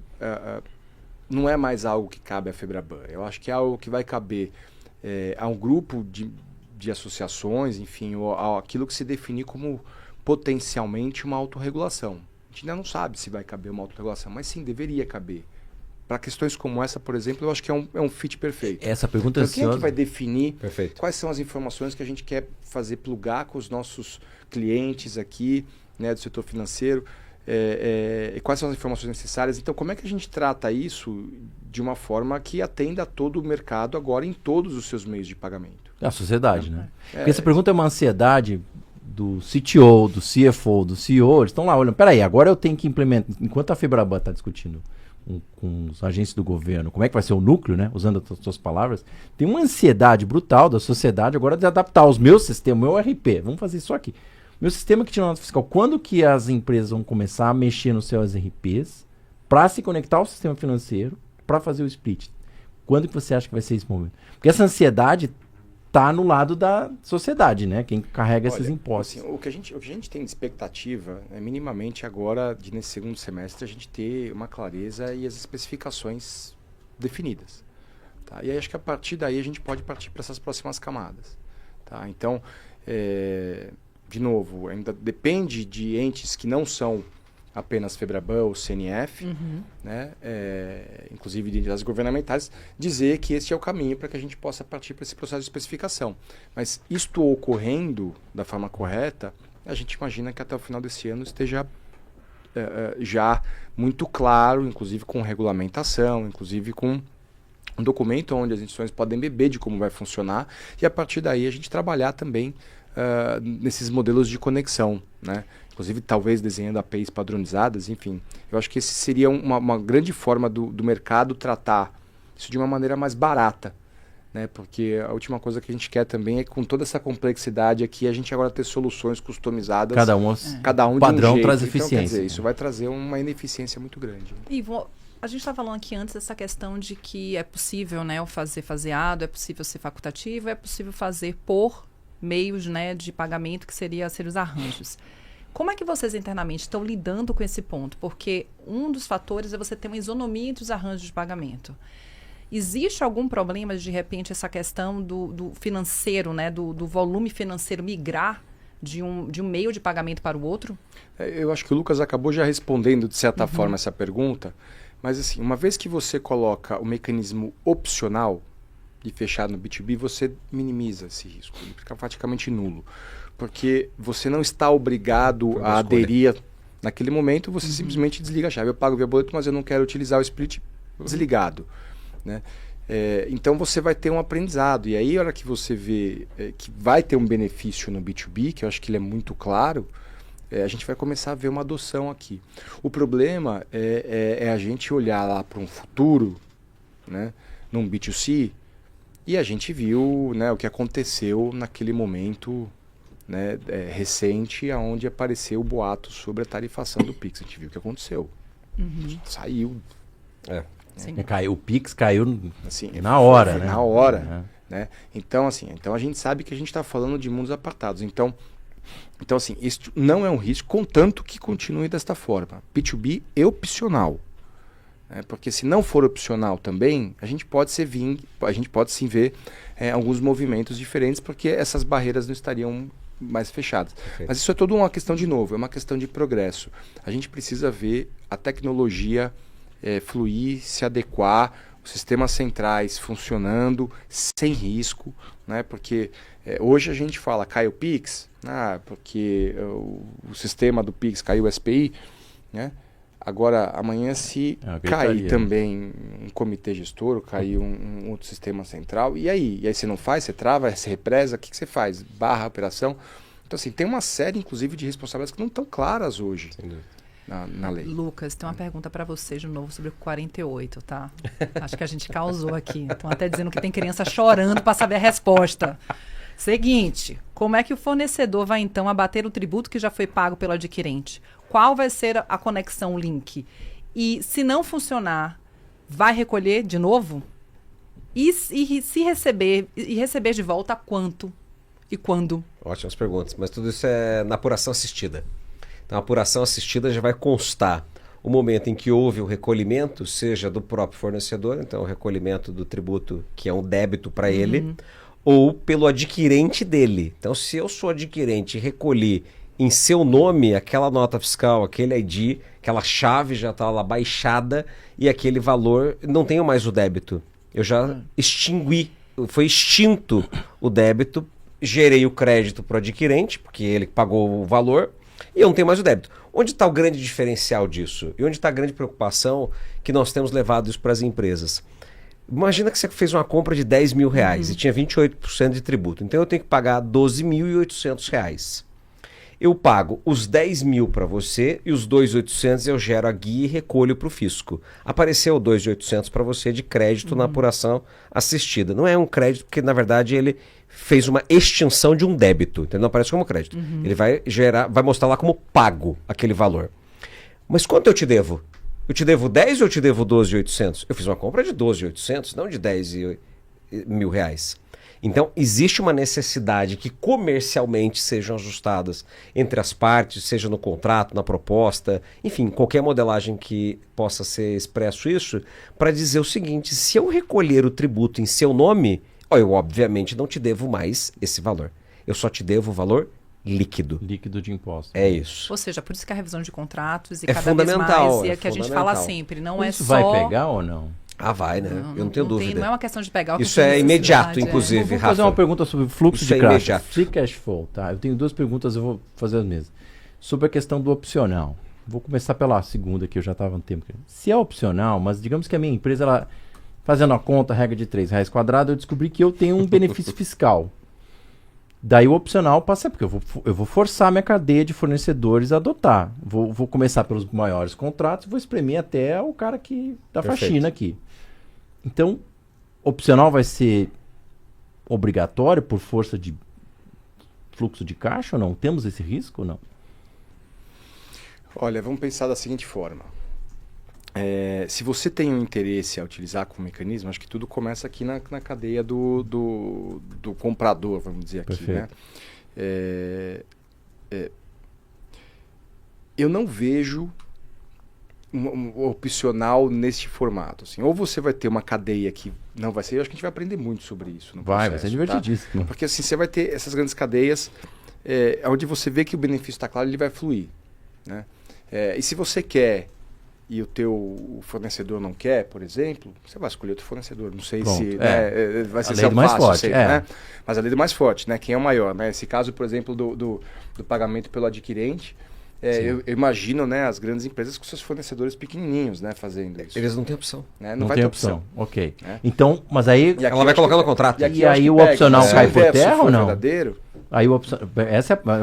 não é mais algo que cabe à Febraban. Eu acho que é algo que vai caber a um grupo de associações, enfim, ou aquilo que se definir como potencialmente uma autorregulação. A gente ainda não sabe se vai caber uma autorregulação, mas sim, deveria caber. Para questões como essa, por exemplo, eu acho que é um fit perfeito. Essa pergunta então, quem é que vai definir quais são as informações que a gente quer fazer plugar com os nossos clientes aqui, né, do setor financeiro, e quais são as informações necessárias? Então, como é que a gente trata isso de uma forma que atenda a todo o mercado agora em todos os seus meios de pagamento? A sociedade, né? Porque essa pergunta é uma ansiedade do CTO, do CFO, do CEO. Eles estão lá olhando, peraí, agora eu tenho que implementar, enquanto a Febraban está discutindo com os agentes do governo, como é que vai ser o núcleo, né? Usando as suas palavras, tem uma ansiedade brutal da sociedade agora de adaptar os meus sistemas, o meu RP. Vamos fazer isso aqui. Meu sistema que tira nota fiscal. Quando que as empresas vão começar a mexer nos seus RPs para se conectar ao sistema financeiro, para fazer o split? Quando que você acha que vai ser esse momento? Porque essa ansiedade está no lado da sociedade, né? Quem carrega esses impostos. Assim, o que a gente tem de expectativa é minimamente agora, nesse segundo semestre, a gente ter uma clareza e as especificações definidas. Tá? E aí acho que a partir daí a gente pode partir para essas próximas camadas. Tá? Então, de novo, ainda depende de entes que não são apenas Febraban ou CNF, né? Inclusive de entidades governamentais, dizer que este é o caminho para que a gente possa partir para esse processo de especificação. Mas isto ocorrendo da forma correta, a gente imagina que até o final desse ano esteja já muito claro, inclusive com regulamentação, inclusive com um documento onde as instituições podem beber de como vai funcionar e a partir daí a gente trabalhar também nesses modelos de conexão, né? Inclusive talvez desenhando APIs padronizadas, enfim. Eu acho que esse seria uma grande forma do mercado tratar isso de uma maneira mais barata, né? Porque a última coisa que a gente quer também é que com toda essa complexidade aqui a gente agora ter soluções customizadas. Cada um de padrão um jeito. traz Então, eficiência. quer dizer, isso vai trazer uma ineficiência muito grande. E A gente estava falando aqui antes dessa questão de que é possível, né, o fazer faseado, é possível ser facultativo, é possível fazer por meios, né, de pagamento, que seriam os arranjos. Como é que vocês internamente estão lidando com esse ponto? Porque um dos fatores é você ter uma isonomia entre os arranjos de pagamento. Existe algum problema, de repente, essa questão do financeiro, né, do volume financeiro migrar de um meio de pagamento para o outro? Eu acho que o Lucas acabou já respondendo, de certa forma, essa pergunta. Mas, assim, uma vez que você coloca o mecanismo opcional de fechar no B2B, você minimiza esse risco. Ele fica praticamente nulo. Porque você não está obrigado a aderir naquele momento, você simplesmente desliga a chave. Eu pago via boleto, mas eu não quero utilizar o split desligado. Né? Então você vai ter um aprendizado. E aí, a hora que você vê que vai ter um benefício no B2B, que eu acho que ele é muito claro, a gente vai começar a ver uma adoção aqui. O problema é a gente olhar lá para um futuro, né, num B2C, e a gente viu, né, o que aconteceu naquele momento, né, recente, onde apareceu o boato sobre a tarifação do Pix. A gente viu o que aconteceu. Saiu. O Pix caiu assim, na hora, foi né? Na hora. Né? Então, assim, a gente sabe que a gente está falando de mundos apartados. Então, assim, isso não é um risco, contanto que continue desta forma. B2B é opcional. Porque se não for opcional também, a gente pode sim ver alguns movimentos diferentes, porque essas barreiras não estariam mais fechadas. Okay. Mas isso é toda uma questão, de novo, é uma questão de progresso. A gente precisa ver a tecnologia fluir, se adequar, os sistemas centrais funcionando sem risco, né? Porque hoje a gente fala, cai o Pix, porque o sistema do Pix caiu o SPI, né? Agora, amanhã, se cair também um comitê gestor, cair um outro sistema central, e aí? E aí você não faz, você trava, você represa, o que você faz? Barra a operação. Então, assim, tem uma série, inclusive, de responsabilidades que não estão claras hoje na lei. Lucas, tem uma pergunta para você de novo sobre o 48, tá? Acho que a gente causou aqui. Estão até dizendo que tem criança chorando para saber a resposta. Seguinte, como é que o fornecedor vai, então, abater o tributo que já foi pago pelo adquirente? Qual vai ser a conexão, o link? E se não funcionar, vai recolher de novo? E se receber de volta, quanto e quando? Ótimas perguntas, mas tudo isso é na apuração assistida. Então a apuração assistida já vai constar o momento em que houve o recolhimento, seja do próprio fornecedor, então o recolhimento do tributo que é um débito para ele, ou pelo adquirente dele. Então se eu sou adquirente e recolhi em seu nome aquela nota fiscal, aquele ID, aquela chave já está lá baixada e aquele valor, não tenho mais o débito. Eu já extingui, foi extinto o débito, gerei o crédito para o adquirente, porque ele pagou o valor, e eu não tenho mais o débito. Onde está o grande diferencial disso? E onde está a grande preocupação que nós temos levado isso para as empresas? Imagina que você fez uma compra de R$10 mil e tinha 28% de tributo. Então eu tenho que pagar R$12.800. Eu pago os 10 mil para você e os 2.800 eu gero a guia e recolho para o fisco. Apareceu 2.800 para você de crédito na apuração assistida. Não é um crédito porque, na verdade, ele fez uma extinção de um débito. Então não aparece como crédito. Ele vai mostrar lá como pago aquele valor. Mas quanto eu te devo? Eu te devo 10 ou eu te devo 12.800? Eu fiz uma compra de 12.800, não de 10 mil reais. Então, existe uma necessidade que comercialmente sejam ajustadas entre as partes, seja no contrato, na proposta, enfim, qualquer modelagem que possa ser expresso isso, para dizer o seguinte: se eu recolher o tributo em seu nome, eu obviamente não te devo mais esse valor. Eu só te devo o valor líquido. Líquido de imposto. É isso. Ou seja, por isso que a revisão de contratos e é cada vez mais, e é que a gente fala sempre, não é isso só... vai pegar ou não? Vai, né? Eu não tenho dúvida. Não é uma questão de pegar o isso é imediato, inclusive, Vou Rafa. fazer uma pergunta sobre fluxo isso de caixa. Imediato. Free cash flow, tá? Eu tenho duas perguntas, eu vou fazer as mesmas. Sobre a questão do opcional. Vou começar pela segunda, que eu já estava no tempo. Se é opcional, mas digamos que a minha empresa, ela, fazendo a conta, regra de R$3 eu descobri que eu tenho um benefício fiscal. Daí o opcional passa, porque eu vou forçar minha cadeia de fornecedores a adotar. Vou começar pelos maiores contratos, vou espremer até o cara que dá faxina aqui. Então, opcional vai ser obrigatório por força de fluxo de caixa ou não? Temos esse risco ou não? Olha, vamos pensar da seguinte forma. Se você tem um interesse a utilizar como mecanismo, acho que tudo começa aqui na cadeia do comprador, vamos dizer aqui. Perfeito. Né? Eu não vejo um opcional neste formato. Assim. Ou você vai ter uma cadeia que não vai ser... Eu acho que a gente vai aprender muito sobre isso no processo. Vai ser divertidíssimo. Tá? Porque assim, você vai ter essas grandes cadeias onde você vê que o benefício está claro, ele vai fluir. Né? E se você quer e o teu fornecedor não quer, por exemplo, você vai escolher outro fornecedor. Não sei Pronto, se vai ser a lei do mais forte, sempre, né? Mas a lei do mais forte, né? Quem é o maior, né? Esse caso, por exemplo, do pagamento pelo adquirente, eu imagino, né, as grandes empresas com seus fornecedores pequenininhos, né, fazendo isso. Eles não têm opção. Né? Não vai tem ter opção. Ok. Né? Então, mas aí... Ela vai colocar no contrato. E aí o opcional cai por terra ou não? Verdadeiro, Aí eu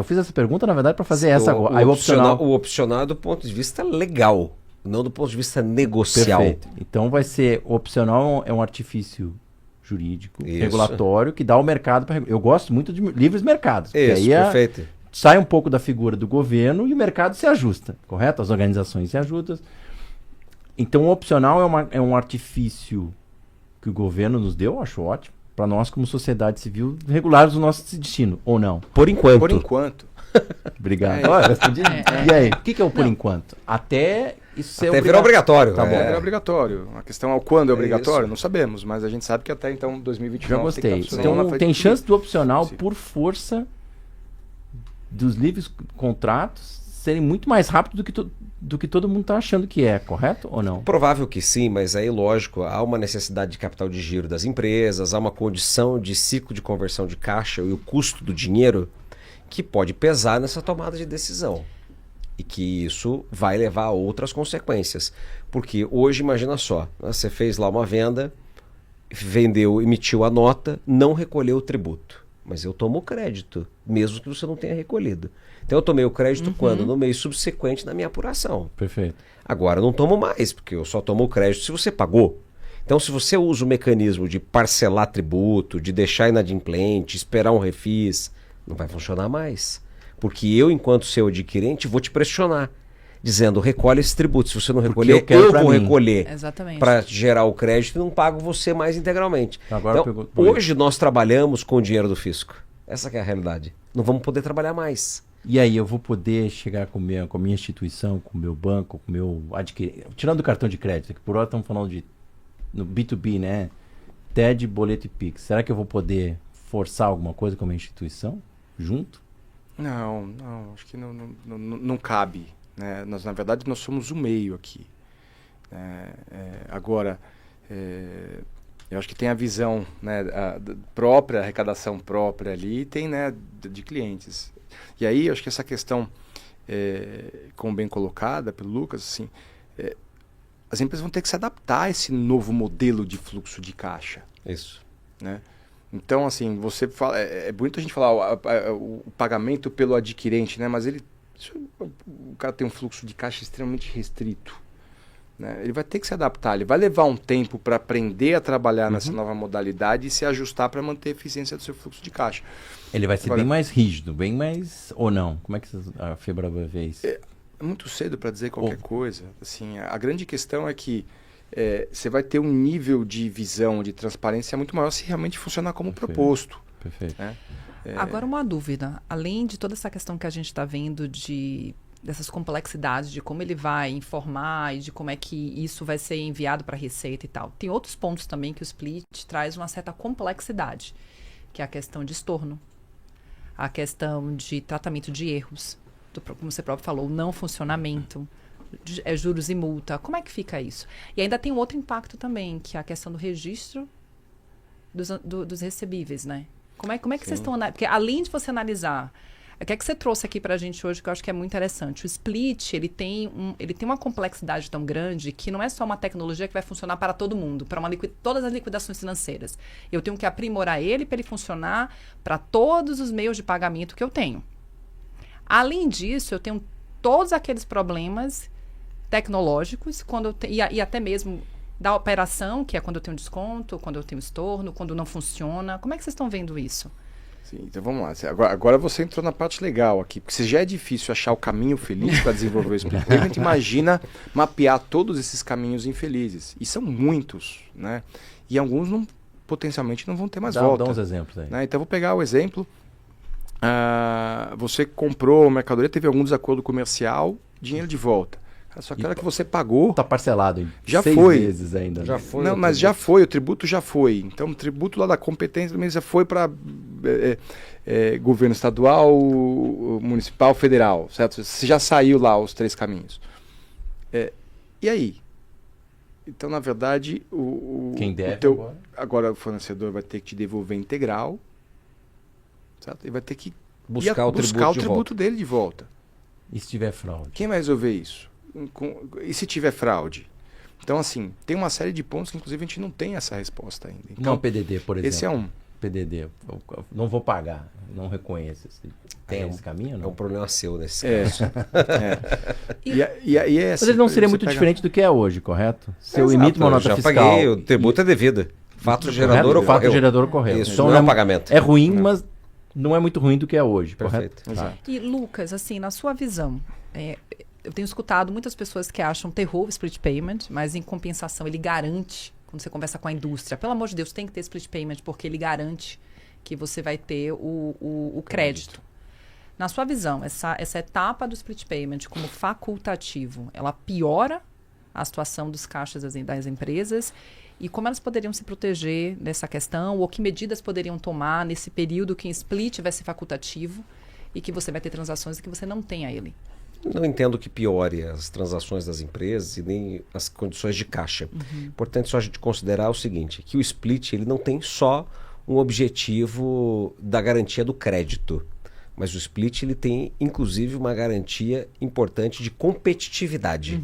fiz essa pergunta, na verdade, para fazer essa agora. Aí o opcional é do ponto de vista legal, não do ponto de vista negocial. Perfeito. Então vai ser opcional, é um artifício jurídico, Isso. regulatório, que dá ao mercado para... Eu gosto muito de livres mercados. Isso, aí perfeito. Sai um pouco da figura do governo e o mercado se ajusta, correto? As organizações se ajustam. Então o opcional é um artifício que o governo nos deu, acho ótimo, para nós como sociedade civil regularmos o nosso destino, ou não? Por enquanto. por enquanto. Obrigado. Olha, respondi. E aí, o que é o por enquanto? Até isso ser Até virar obrigatório. Tá bom. É obrigatório. A questão é o quando é obrigatório, não sabemos, mas a gente sabe que até então 2029 Já gostei. tem que estar funcionando na Então frente tem de chance tudo. do opcional, Sim. por força dos livres contratos, serem muito mais rápido do que todo mundo está achando que é, correto ou não? Provável que sim, mas aí, lógico, há uma necessidade de capital de giro das empresas, há uma condição de ciclo de conversão de caixa e o custo do dinheiro que pode pesar nessa tomada de decisão. E que isso vai levar a outras consequências. Porque hoje, imagina só, você fez lá uma venda, vendeu, emitiu a nota, não recolheu o tributo. Mas eu tomo o crédito, mesmo que você não tenha recolhido. Então eu tomei o crédito quando? No mês subsequente da minha apuração. Perfeito. Agora eu não tomo mais, porque eu só tomo o crédito se você pagou. Então se você usa o mecanismo de parcelar tributo, de deixar inadimplente, esperar um refis, não vai funcionar mais. Porque eu, enquanto seu adquirente, vou te pressionar, dizendo, recolhe esse tributo. Se você não recolher, eu vou recolher Exatamente. para gerar o crédito e não pago você mais integralmente. Agora Então, hoje nós trabalhamos com o dinheiro do fisco. Essa que é a realidade. Não vamos poder trabalhar mais. E aí eu vou poder chegar com a minha instituição, com o meu banco, com o meu adquirente, tirando o cartão de crédito, que por hora estamos falando no B2B, né? TED, boleto e Pix. Será que eu vou poder forçar alguma coisa com a minha instituição junto? Não, acho que não cabe. Né? Na verdade, nós somos o meio aqui. Agora, eu acho que tem a visão, né, própria, a arrecadação própria ali, e tem, né, de clientes. E aí, eu acho que essa questão, como bem colocada pelo Lucas, assim, as empresas vão ter que se adaptar a esse novo modelo de fluxo de caixa. Isso. Né? Então, assim, você fala, é bonito a gente falar o pagamento pelo adquirente, né? Mas o cara tem um fluxo de caixa extremamente restrito. Né? Ele vai ter que se adaptar, ele vai levar um tempo para aprender a trabalhar nessa nova modalidade e se ajustar para manter a eficiência do seu fluxo de caixa. Ele vai ser bem mais rígido, bem mais... Ou não? Como é que a Febraban vê isso? É muito cedo para dizer qualquer coisa. Assim, a grande questão é que você vai ter um nível de visão, de transparência muito maior se realmente funcionar como proposto. Perfeito. Né? Agora uma dúvida. Além de toda essa questão que a gente está vendo dessas complexidades, de como ele vai informar e de como é que isso vai ser enviado para a Receita e tal. Tem outros pontos também que o Split traz uma certa complexidade, que é a questão de estorno, a questão de tratamento de erros, como você próprio falou, não funcionamento, juros e multa. Como é que fica isso? E ainda tem um outro impacto também, que é a questão do registro dos recebíveis, né? Como é que vocês estão... Porque além de você analisar... O que é que você trouxe aqui pra gente hoje que eu acho que é muito interessante? O Split, ele tem uma complexidade tão grande que não é só uma tecnologia que vai funcionar para todo mundo, para todas as liquidações financeiras. Eu tenho que aprimorar ele para ele funcionar para todos os meios de pagamento que eu tenho. Além disso, eu tenho todos aqueles problemas tecnológicos e até mesmo da operação, que é quando eu tenho desconto, quando eu tenho estorno, quando não funciona. Como é que vocês estão vendo isso? Sim, então vamos lá. Agora você entrou na parte legal aqui, porque se já é difícil achar o caminho feliz para desenvolver o split payment, imagina mapear todos esses caminhos infelizes. E são muitos, né? E alguns potencialmente não vão ter mais volta. Dá uns exemplos aí. Né? Então vou pegar o exemplo. Você comprou mercadoria, teve algum desacordo comercial, dinheiro de volta. Só que a hora que você pagou... Tá parcelado em já 6 foi. vezes ainda. Já né? foi. Não, mas já foi, o tributo já foi. Então, o tributo lá da competência também já foi para governo estadual, municipal, federal, certo? Você já saiu lá os 3 caminhos. E aí? Então, na verdade, Quem deve agora o fornecedor vai ter que te devolver integral, certo? Ele vai ter que buscar o tributo dele de volta. E se tiver fraude? Quem vai resolver isso? E se tiver fraude? Então, assim, tem uma série de pontos que, inclusive, a gente não tem essa resposta ainda. Então, Não, PDD, por exemplo. esse é um. PDD, eu não vou pagar, não reconheço. Tem esse caminho ou É não? um problema seu nesse É. caso. E é assim, Mas ele não seria você muito pega- diferente do que é hoje, correto? Se eu Exato, emito uma nota já fiscal... paguei, o tributo é devido. Fato gerador correto? O fato ocorreu. gerador ocorreu. Isso, Então não é um pagamento. É ruim, mas não é muito ruim do que é hoje, Perfeito. correto? Exato. E, Lucas, assim, na sua visão, eu tenho escutado muitas pessoas que acham terror o split payment, mas em compensação ele garante, quando você conversa com a indústria, pelo amor de Deus, tem que ter split payment, porque ele garante que você vai ter o crédito. Na sua visão, essa etapa do split payment como facultativo, ela piora a situação dos caixas das empresas? E como elas poderiam se proteger dessa questão? Ou que medidas poderiam tomar nesse período que em split vai ser facultativo e que você vai ter transações que você não tenha ele? Não entendo que piore as transações das empresas e nem as condições de caixa. Importante só a gente considerar o seguinte, que o split ele não tem só um objetivo da garantia do crédito, mas o split ele tem inclusive uma garantia importante de competitividade.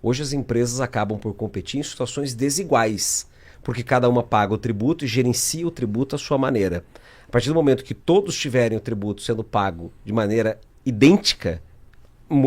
Hoje as empresas acabam por competir em situações desiguais, porque cada uma paga o tributo e gerencia o tributo à sua maneira. A partir do momento que todos tiverem o tributo sendo pago de maneira idêntica,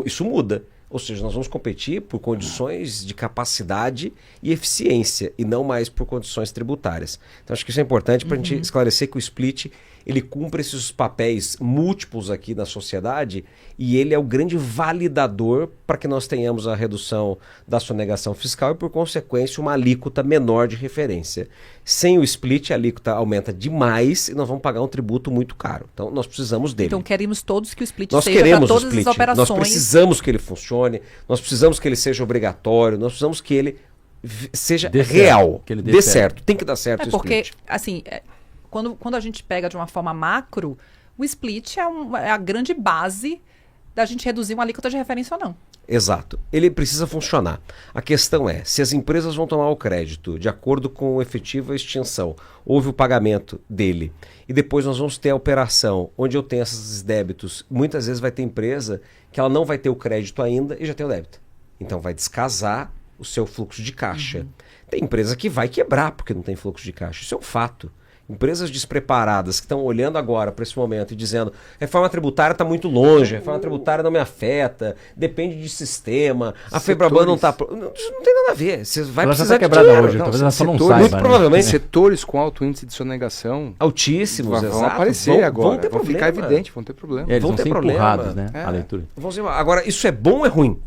isso muda. Ou seja, nós vamos competir por condições de capacidade e eficiência e não mais por condições tributárias. Então acho que isso é importante para a gente esclarecer que o split ele cumpre esses papéis múltiplos aqui na sociedade e ele é o grande validador para que nós tenhamos a redução da sonegação fiscal e, por consequência, uma alíquota menor de referência. Sem o split, a alíquota aumenta demais e nós vamos pagar um tributo muito caro. Então, nós precisamos dele. Então, queremos todos que o split Nós seja para queremos o todas split, as operações. nós precisamos que ele funcione, nós precisamos que ele seja obrigatório, nós precisamos que ele seja Dê real, certo, que ele dê dê certo. Tem que dar certo o Porque, split. assim, quando a gente pega de uma forma macro, o split é a grande base da gente reduzir uma alíquota de referência ou não. Exato. Ele precisa funcionar. A questão é, se as empresas vão tomar o crédito de acordo com a efetiva extinção, houve o pagamento dele, e depois nós vamos ter a operação onde eu tenho esses débitos, muitas vezes vai ter empresa que ela não vai ter o crédito ainda e já tem o débito. Então vai descasar o seu fluxo de caixa. Tem empresa que vai quebrar porque não tem fluxo de caixa. Isso é um fato. Empresas despreparadas que estão olhando agora para esse momento e dizendo reforma tributária está muito longe, reforma tributária não me afeta, depende de sistema, a Febraban não está... Isso não tem nada a ver. Você vai Ela já precisar está de quebrada dinheiro. hoje, Não, talvez ela só não setores- saiba. muito né? provavelmente. Setores com alto índice de sonegação Altíssimos, vão exato. aparecer agora, Vão ter vão ficar problema. evidente, vão ter problema. Eles vão vão ter ser problema. empurrados, né? É. A leitura. Vamos dizer, agora, isso é bom ou é ruim?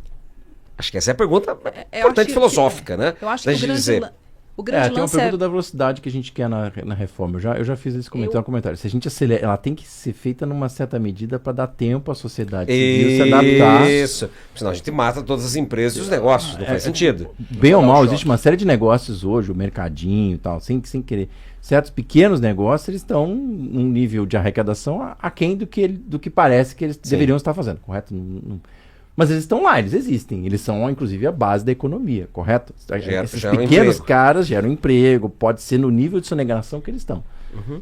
Acho que essa é a pergunta Eu importante acho que- filosófica, né? Eu acho Da que gente dizer. o grande Tem uma lance pergunta da velocidade que a gente quer na reforma. Eu já fiz esse comentário. Se a gente acelera, ela tem que ser feita numa certa medida para dar tempo à sociedade civil se adaptar. Isso. Senão a gente mata todas as empresas e os negócios. Não faz sentido. Bem ou mal, existe uma série de negócios hoje, o mercadinho e tal, sem querer. Certos pequenos negócios, eles estão num nível de arrecadação aquém do que parece que eles deveriam estar fazendo, correto? Mas eles estão lá, eles existem. Eles são, inclusive, a base da economia, correto? Esses geram pequenos emprego. caras geram emprego, pode ser no nível de sonegação que eles estão.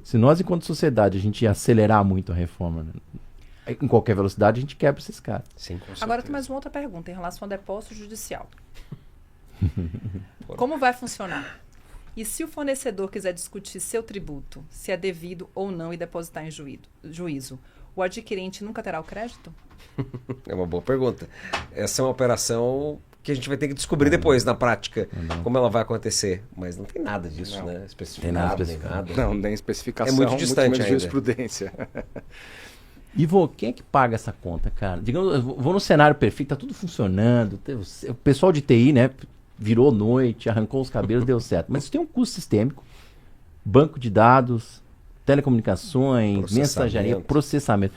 Se nós, enquanto sociedade, a gente acelerar muito a reforma, né, em qualquer velocidade, a gente quebra esses caras. Sim, com Agora certeza. tem mais uma outra pergunta em relação ao depósito judicial. Como vai funcionar? E se o fornecedor quiser discutir seu tributo, se é devido ou não e depositar em juízo, o adquirente nunca terá o crédito? É uma boa pergunta. Essa é uma operação que a gente vai ter que descobrir depois, na prática, como ela vai acontecer. Mas não tem nada disso, Não. né? Especificado, Tem nada nem nada. Não, nem especificação, É muito distante menos ainda. jurisprudência. Ivo, quem é que paga essa conta, cara? Digamos, eu vou no cenário perfeito, tá tudo funcionando. O pessoal de TI, né, virou noite, arrancou os cabelos, deu certo. Mas isso tem um custo sistêmico. Banco de dados, telecomunicações, mensageria, processamento.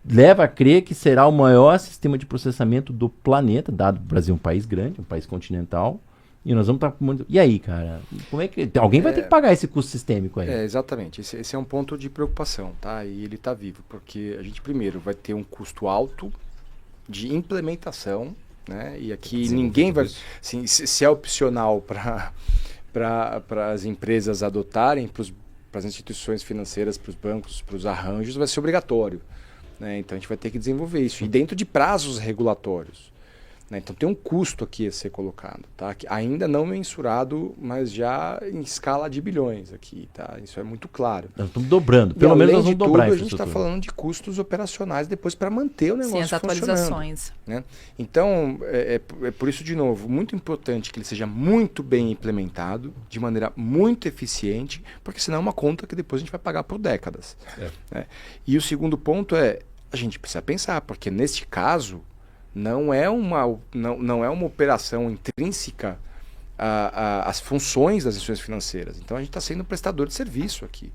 Leva a crer que será o maior sistema de processamento do planeta, dado o Brasil um país grande, um país continental. E nós vamos estar com muito... E aí, cara? Como é que... Alguém vai ter que pagar esse custo sistêmico aí. Exatamente. Esse é um ponto de preocupação, tá? E ele está vivo, porque a gente primeiro vai ter um custo alto de implementação, né? E aqui ninguém vai... Assim, se é opcional para as empresas adotarem, para as instituições financeiras, para os bancos, para os arranjos, vai ser obrigatório, né? Então a gente vai ter que desenvolver isso. E dentro de prazos regulatórios. Né? Então tem um custo aqui a ser colocado, tá? Que ainda não mensurado, mas já em escala de bilhões aqui, tá? Isso é muito claro. Nós estamos dobrando, E pelo menos além nós de vamos dobrar tudo, a a gente está infraestrutura. falando de custos operacionais depois para manter o negócio Sim, as atualizações. né? Então, é por isso, de novo, muito importante que ele seja muito bem implementado, de maneira muito eficiente, porque senão é uma conta que depois a gente vai pagar por décadas. Né? E o segundo ponto é, a gente precisa pensar, porque neste caso, não é uma operação intrínseca às funções das instituições financeiras. Então, a gente está sendo prestador de serviço aqui.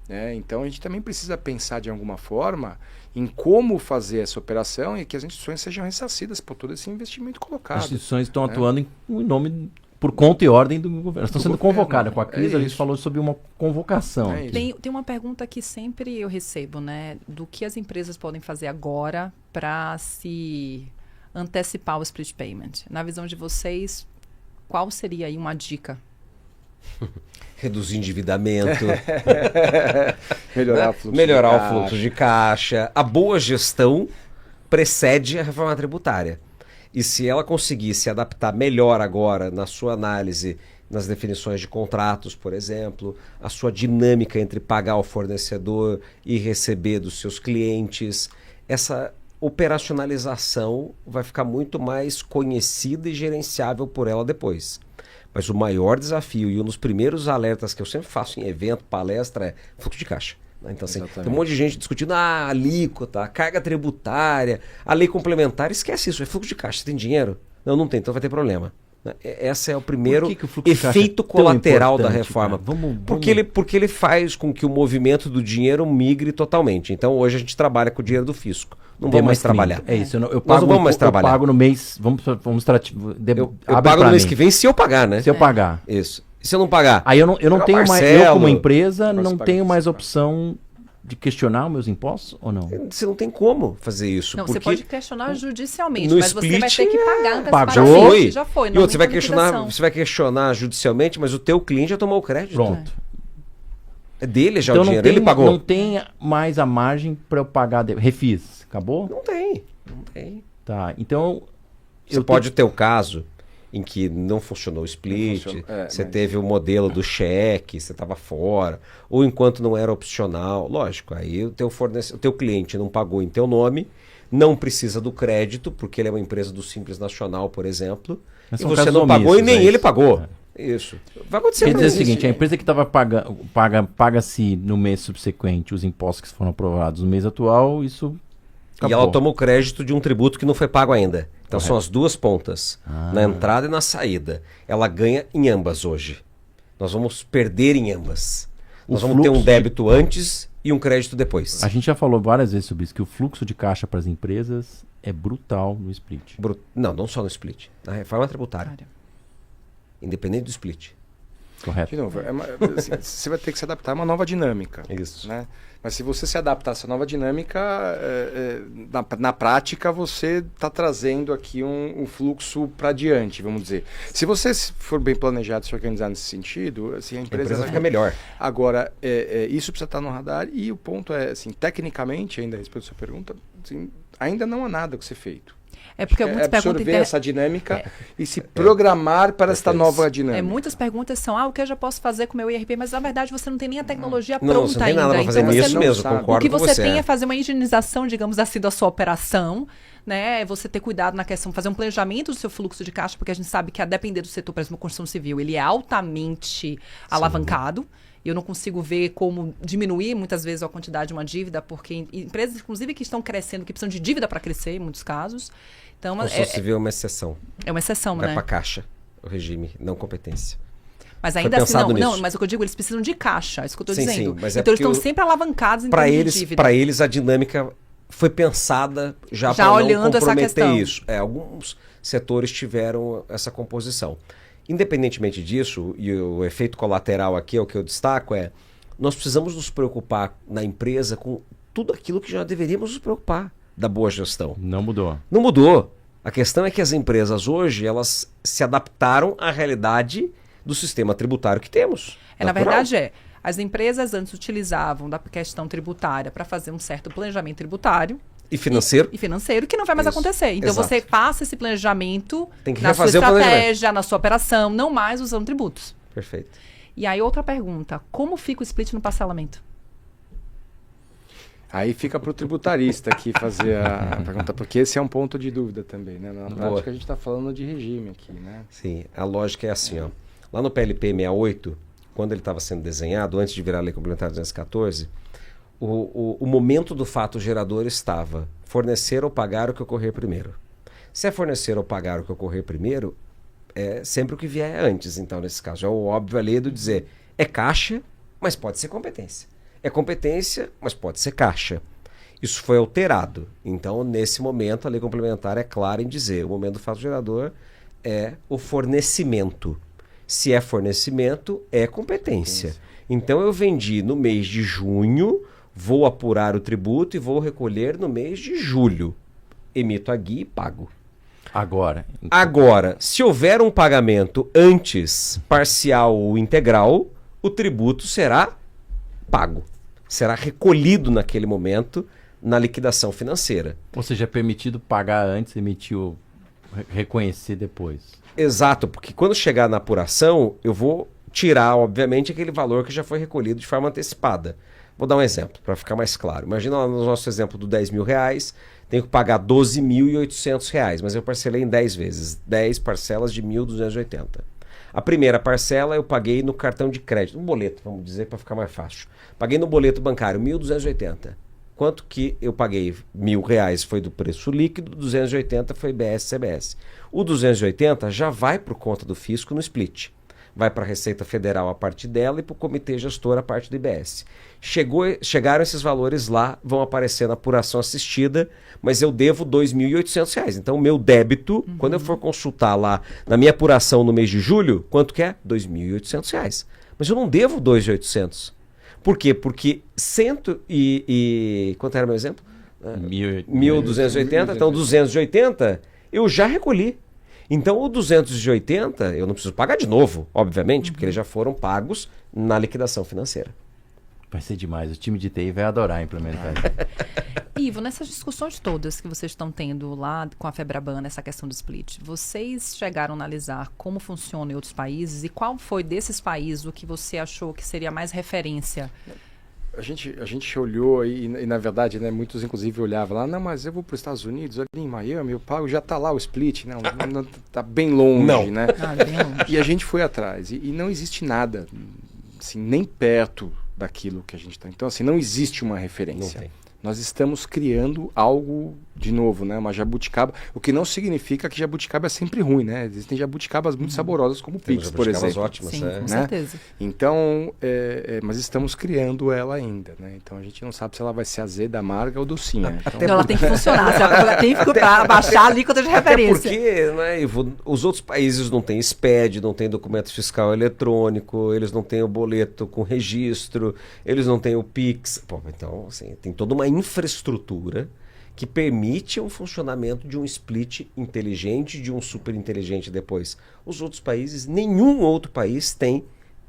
Né? Então, a gente também precisa pensar de alguma forma em como fazer essa operação e que as instituições sejam ressarcidas por todo esse investimento colocado. As instituições estão atuando em nome, por conta e ordem do governo. Elas estão sendo convocadas. Com a crise, a gente falou sobre uma convocação. É isso. Tem uma pergunta que sempre eu recebo, né? Do que as empresas podem fazer agora para se antecipar o split payment. Na visão de vocês, qual seria aí uma dica? Reduzir endividamento, Melhorar o fluxo de caixa. A boa gestão precede a reforma tributária. E se ela conseguir se adaptar melhor agora na sua análise, nas definições de contratos, por exemplo, a sua dinâmica entre pagar ao fornecedor e receber dos seus clientes, essa operacionalização vai ficar muito mais conhecida e gerenciável por ela depois. Mas o maior desafio e um dos primeiros alertas que eu sempre faço em evento, palestra, é fluxo de caixa. Então, assim, tem um monte de gente discutindo a alíquota, a carga tributária, a lei complementar. Esquece isso, é fluxo de caixa. Você tem dinheiro? Não tem, então vai ter problema. Esse é o primeiro efeito colateral da reforma. Porque ele faz com que o movimento do dinheiro migre totalmente. Então, hoje a gente trabalha com o dinheiro do fisco. Não vamos mais trabalhar. É isso, eu pago, não vamos mais trabalhar. Eu pago no mês, eu pago no mês que vem se eu pagar, né? Se eu pagar. Isso. E se eu não pagar? Aí eu não tenho mais, eu como empresa, não tenho mais parcela. opção de questionar os meus impostos ou não? Você não tem como fazer isso. Não, porque você pode questionar judicialmente, no mas você vai ter que pagar pagou, já foi. E outro, você vai questionar judicialmente, mas o teu cliente já tomou o crédito. Pronto. É dele já então o dinheiro, ele pagou. Não tem mais a margem para eu pagar. Refis, acabou? Não tem. Tá, então... Você pode ter o caso em que não funcionou o split, você teve o modelo do cheque, você estava fora, ou enquanto não era opcional. Lógico, aí o teu cliente não pagou em teu nome, não precisa do crédito, porque ele é uma empresa do Simples Nacional, por exemplo, e você não pagou e nem ele pagou. Isso. Vai acontecer. Quer dizer o seguinte, a empresa que estava pagando, paga-se no mês subsequente os impostos que foram aprovados no mês atual, isso... E ela toma o crédito de um tributo que não foi pago ainda. Então são as duas pontas, na entrada e na saída. Ela ganha em ambas hoje. Nós vamos perder em ambas. Nós vamos ter um débito antes e um crédito depois. A gente já falou várias vezes sobre isso, que o fluxo de caixa para as empresas é brutal no split. Não só no split. Na reforma tributária. Independente do split. Correto. De novo, assim, você vai ter que se adaptar a uma nova dinâmica. Isso. Né? Mas se você se adaptar a essa nova dinâmica, na prática você está trazendo aqui um fluxo para diante, vamos dizer. Se você for bem planejado, se organizar nesse sentido, assim, a empresa fica melhor. Agora, isso precisa estar no radar e o ponto é, assim, tecnicamente, ainda a respeito da sua pergunta, assim, ainda não há nada que ser feito. É porque muitas perguntas absorver essa dinâmica e se programar para esta nova dinâmica. Muitas perguntas são, o que eu já posso fazer com o meu IRP? Mas, na verdade, você não tem nem a tecnologia Não, pronta você não tem ainda. nada para fazer Então, nisso você mesmo, sabe. concordo o que com você você. tem é fazer uma higienização, digamos assim, da sua operação, né? Você ter cuidado na questão, fazer um planejamento do seu fluxo de caixa, porque a gente sabe que, a depender do setor, por exemplo, construção civil, ele é altamente alavancado. Eu não consigo ver como diminuir, muitas vezes, a quantidade de uma dívida, porque empresas, inclusive, que estão crescendo, que precisam de dívida para crescer, em muitos casos. Então, Construção civil é uma exceção. é uma exceção, Vai né? para caixa, o regime, não competência. Mas Foi ainda assim, pensado não, nisso. mas o que eu digo, eles precisam de caixa, é isso que eu estou Sim, dizendo. sim, mas é então, eles porque estão sempre alavancados em Para termos de dívida. eles, a dinâmica foi pensada já Já para não olhando essa comprometer questão. isso. Alguns setores tiveram essa composição. Independentemente disso, e o efeito colateral aqui é o que eu destaco, nós precisamos nos preocupar na empresa com tudo aquilo que já deveríamos nos preocupar da boa gestão. Não mudou. Não mudou. A questão é que as empresas hoje, elas se adaptaram à realidade do sistema tributário que temos. Na Natural. verdade, as empresas antes utilizavam da questão tributária para fazer um certo planejamento tributário E financeiro. e financeiro, que não vai mais Isso. acontecer. Então, Exato. você passa esse planejamento Tem que na sua refazer o planejamento. estratégia, na sua operação, não mais usando tributos. Perfeito. E aí, outra pergunta. Como fica o split no parcelamento? Aí fica para o tributarista aqui fazer a pergunta, porque esse é um ponto de dúvida também, né? Na Boa. prática a gente está falando de regime aqui, né? Sim, a lógica é assim, ó. Lá no PLP 68, quando ele estava sendo desenhado, antes de virar a Lei Complementar 214, o momento do fato gerador estava fornecer ou pagar o que ocorrer primeiro. Se é fornecer ou pagar o que ocorrer primeiro, é sempre o que vier antes, então, nesse caso. É o óbvio ali do dizer, é caixa, mas pode ser competência. É competência, mas pode ser caixa. Isso foi alterado. Então, nesse momento, a lei complementar é clara em dizer, o momento do fato gerador é o fornecimento. Se é fornecimento, é competência. Então, eu vendi no mês de junho, vou apurar o tributo e vou recolher no mês de julho. Emito a guia e pago. Agora, Se houver um pagamento antes, parcial ou integral, o tributo será pago. Será recolhido naquele momento na liquidação financeira. ou seja, é permitido pagar antes, reconhecer depois. Exato, porque quando chegar na apuração, eu vou tirar, obviamente, aquele valor que já foi recolhido de forma antecipada. Vou dar um exemplo, para ficar mais claro. Imagina lá no nosso exemplo do R$10.000, tenho que pagar R$12.800, mas eu parcelei em 10 vezes, 10 parcelas de 1.280. A primeira parcela eu paguei no cartão de crédito, um boleto, vamos dizer, para ficar mais fácil. Paguei no boleto bancário, 1.280. Quanto que eu paguei? R$1.000 foi do preço líquido, 280 foi IBS-CBS. O 280 já vai para conta do fisco no split. Vai para a Receita Federal a parte dela e para o Comitê Gestor a parte do IBS. Chegaram esses valores lá, vão aparecer na apuração assistida, mas eu devo R$2.800. Então, o meu débito, quando eu for consultar lá na minha apuração no mês de julho, quanto que é? R$2.800. Mas eu não devo R$2.800. Por quê? Porque quanto era meu exemplo? 1.280, então 280 eu já recolhi. Então o 280 eu não preciso pagar de novo, obviamente, porque eles já foram pagos na liquidação financeira. Vai ser demais. O time de TI vai adorar implementar isso. Ivo, nessas discussões todas que vocês estão tendo lá com a FEBRABAN, essa questão do split, vocês chegaram a analisar como funciona em outros países e qual foi desses países o que você achou que seria mais referência? A gente olhou e na verdade, né, muitos inclusive olhavam lá, não, mas eu vou para os Estados Unidos, ali em Miami, eu pago, já está lá o split, não tá bem longe, Não. né? Bem longe. E a gente foi atrás, e não existe nada, assim, nem perto daquilo que a gente está. Então, assim, não existe uma referência. Não tem. Nós estamos criando algo de novo, né? Uma jabuticaba, o que não significa que jabuticaba é sempre ruim, né? Existem jabuticabas muito saborosas, como o Temos Pix, por jabuticabas exemplo. ótimas, Sim, né? com certeza. Então, mas estamos criando ela ainda, né? Então a gente não sabe se ela vai ser azeda, amarga ou docinha. Então, Então, ela tem que funcionar, ela tem que baixar a alíquota de Até referência. porque, né, Ivo, os outros países não têm SPED, não têm documento fiscal eletrônico, eles não têm o boleto com registro, eles não têm o Pix. Pô, então, assim, tem toda uma infraestrutura que permite um funcionamento de um split inteligente, de um super inteligente depois. Os outros países, nenhum outro país tem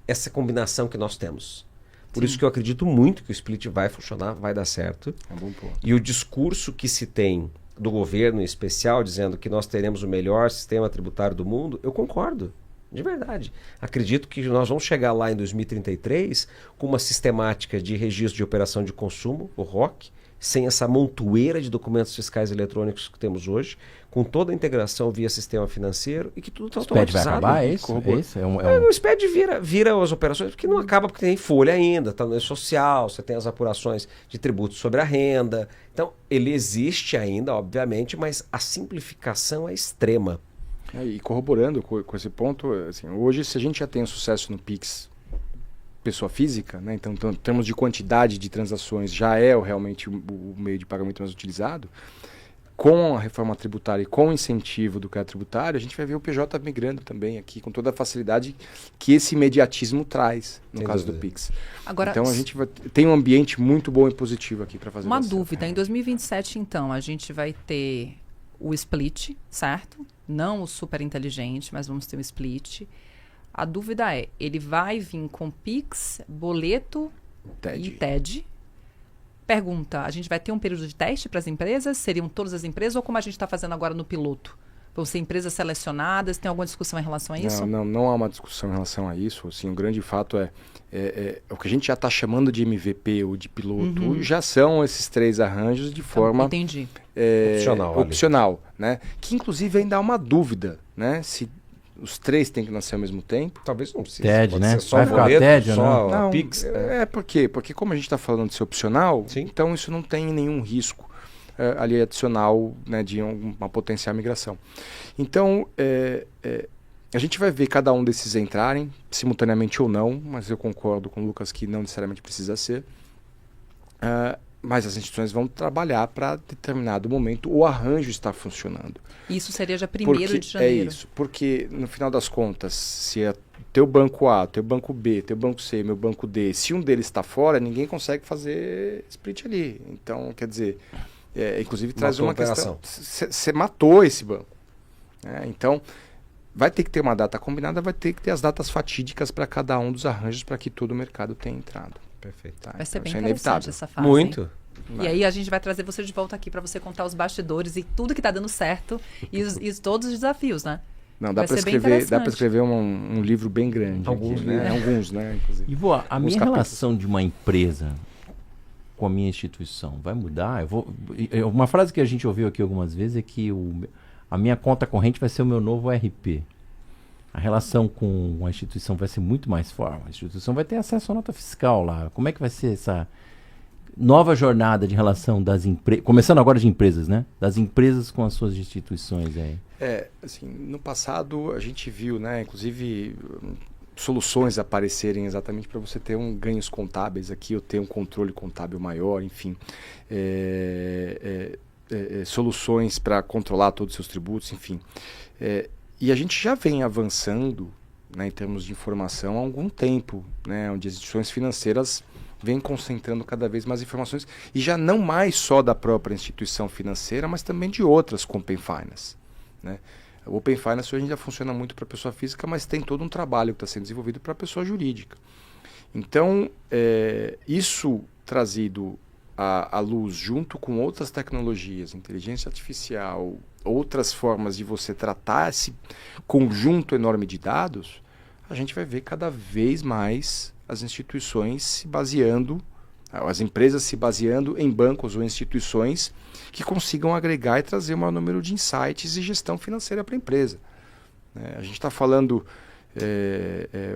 essa combinação que nós temos. Por isso que eu acredito muito que o split vai funcionar, vai dar certo. é um bom ponto. E o discurso que se tem do governo em especial, dizendo que nós teremos o melhor sistema tributário do mundo, eu concordo. De verdade. Acredito que nós vamos chegar lá em 2033 com uma sistemática de registro de operação de consumo, o ROC, sem essa montoeira de documentos fiscais eletrônicos que temos hoje, com toda a integração via sistema financeiro e que tudo está SPED vai automatizado. acabar? É isso? É isso? O SPED vira as operações, porque não acaba porque tem folha ainda, tá no social, você tem as apurações de tributos sobre a renda. Então, ele existe ainda, obviamente, mas a simplificação é extrema. E corroborando com esse ponto, assim, hoje, se a gente já tem um sucesso no Pix pessoa física, né, então em termos de quantidade de transações, já é realmente o meio de pagamento mais utilizado, com a reforma tributária e com o incentivo do crédito tributário, a gente vai ver o PJ migrando também aqui, com toda a facilidade que esse imediatismo traz, no Sem caso dúvida. do Pix. Agora, Então a gente tem um ambiente muito bom e positivo aqui para fazer uma essa- dúvida, em 2027, então, a gente vai ter o split, certo? Não o super inteligente, mas vamos ter o split. A dúvida é, ele vai vir com Pix, boleto TED. e TED? Pergunta, a gente vai ter um período de teste para as empresas? Seriam todas as empresas ou como a gente está fazendo agora no piloto? Vão ser empresas selecionadas? Tem alguma discussão em relação a isso? Não há uma discussão em relação a isso. Assim, o grande fato é o que a gente já está chamando de MVP ou de piloto, já são esses 3 arranjos de forma Entendi. opcional, né? Que inclusive ainda há uma dúvida, né? Se os 3 têm que nascer ao mesmo tempo. Talvez não precise. TED, pode né? ser só Vai o ficar boleto, TED ou só não? a Pix. Por quê? Porque como a gente está falando de ser opcional, Sim. então isso não tem nenhum risco ali adicional, né, de uma potencial migração. Então, a gente vai ver cada um desses entrarem, simultaneamente ou não, mas eu concordo com o Lucas que não necessariamente precisa ser. Mas as instituições vão trabalhar para determinado momento o arranjo estar funcionando. Isso seria já 1º de janeiro. É isso, porque no final das contas, se é teu banco A, teu banco B, teu banco C, meu banco D, se um deles está fora, ninguém consegue fazer split ali. Então, quer dizer, inclusive traz Matou uma a operação. questão. Você matou esse banco. Então, vai ter que ter uma data combinada, vai ter que ter as datas fatídicas para cada um dos arranjos para que todo o mercado tenha entrado. Perfeito. Tá? Vai ser Então, bem isso é interessante inevitável. essa fase. hein? Muito. E aí a gente vai trazer você de volta aqui para você contar os bastidores e tudo que está dando certo e todos os desafios, né? Não, dá Vai para ser bem escrever, interessante. um livro bem grande. Alguns aqui, né? Alguns, né? Inclusive. Ivo, a Alguns minha capítulos. relação de uma empresa com a minha instituição vai mudar? Uma frase que a gente ouviu aqui algumas vezes é que a minha conta corrente vai ser o meu novo RP. A relação com a instituição vai ser muito mais forte. A instituição vai ter acesso à nota fiscal lá. Como é que vai ser essa nova jornada de relação das empresas, começando agora de empresas, né? Das empresas com as suas instituições aí. Assim, no passado a gente viu, né, inclusive soluções aparecerem exatamente para você ter ganhos contábeis aqui, ou ter um controle contábil maior, enfim, soluções para controlar todos os seus tributos, enfim. E a gente já vem avançando, né, em termos de informação há algum tempo, né, onde as instituições financeiras vêm concentrando cada vez mais informações, e já não mais só da própria instituição financeira, mas também de outras como Open Finance. Né? O Open Finance hoje ainda funciona muito para a pessoa física, mas tem todo um trabalho que está sendo desenvolvido para a pessoa jurídica. Então, isso trazido à luz junto com outras tecnologias, inteligência artificial, outras formas de você tratar esse conjunto enorme de dados, a gente vai ver cada vez mais as instituições se baseando, as empresas se baseando em bancos ou instituições que consigam agregar e trazer o maior número de insights e gestão financeira para a empresa. A gente está falando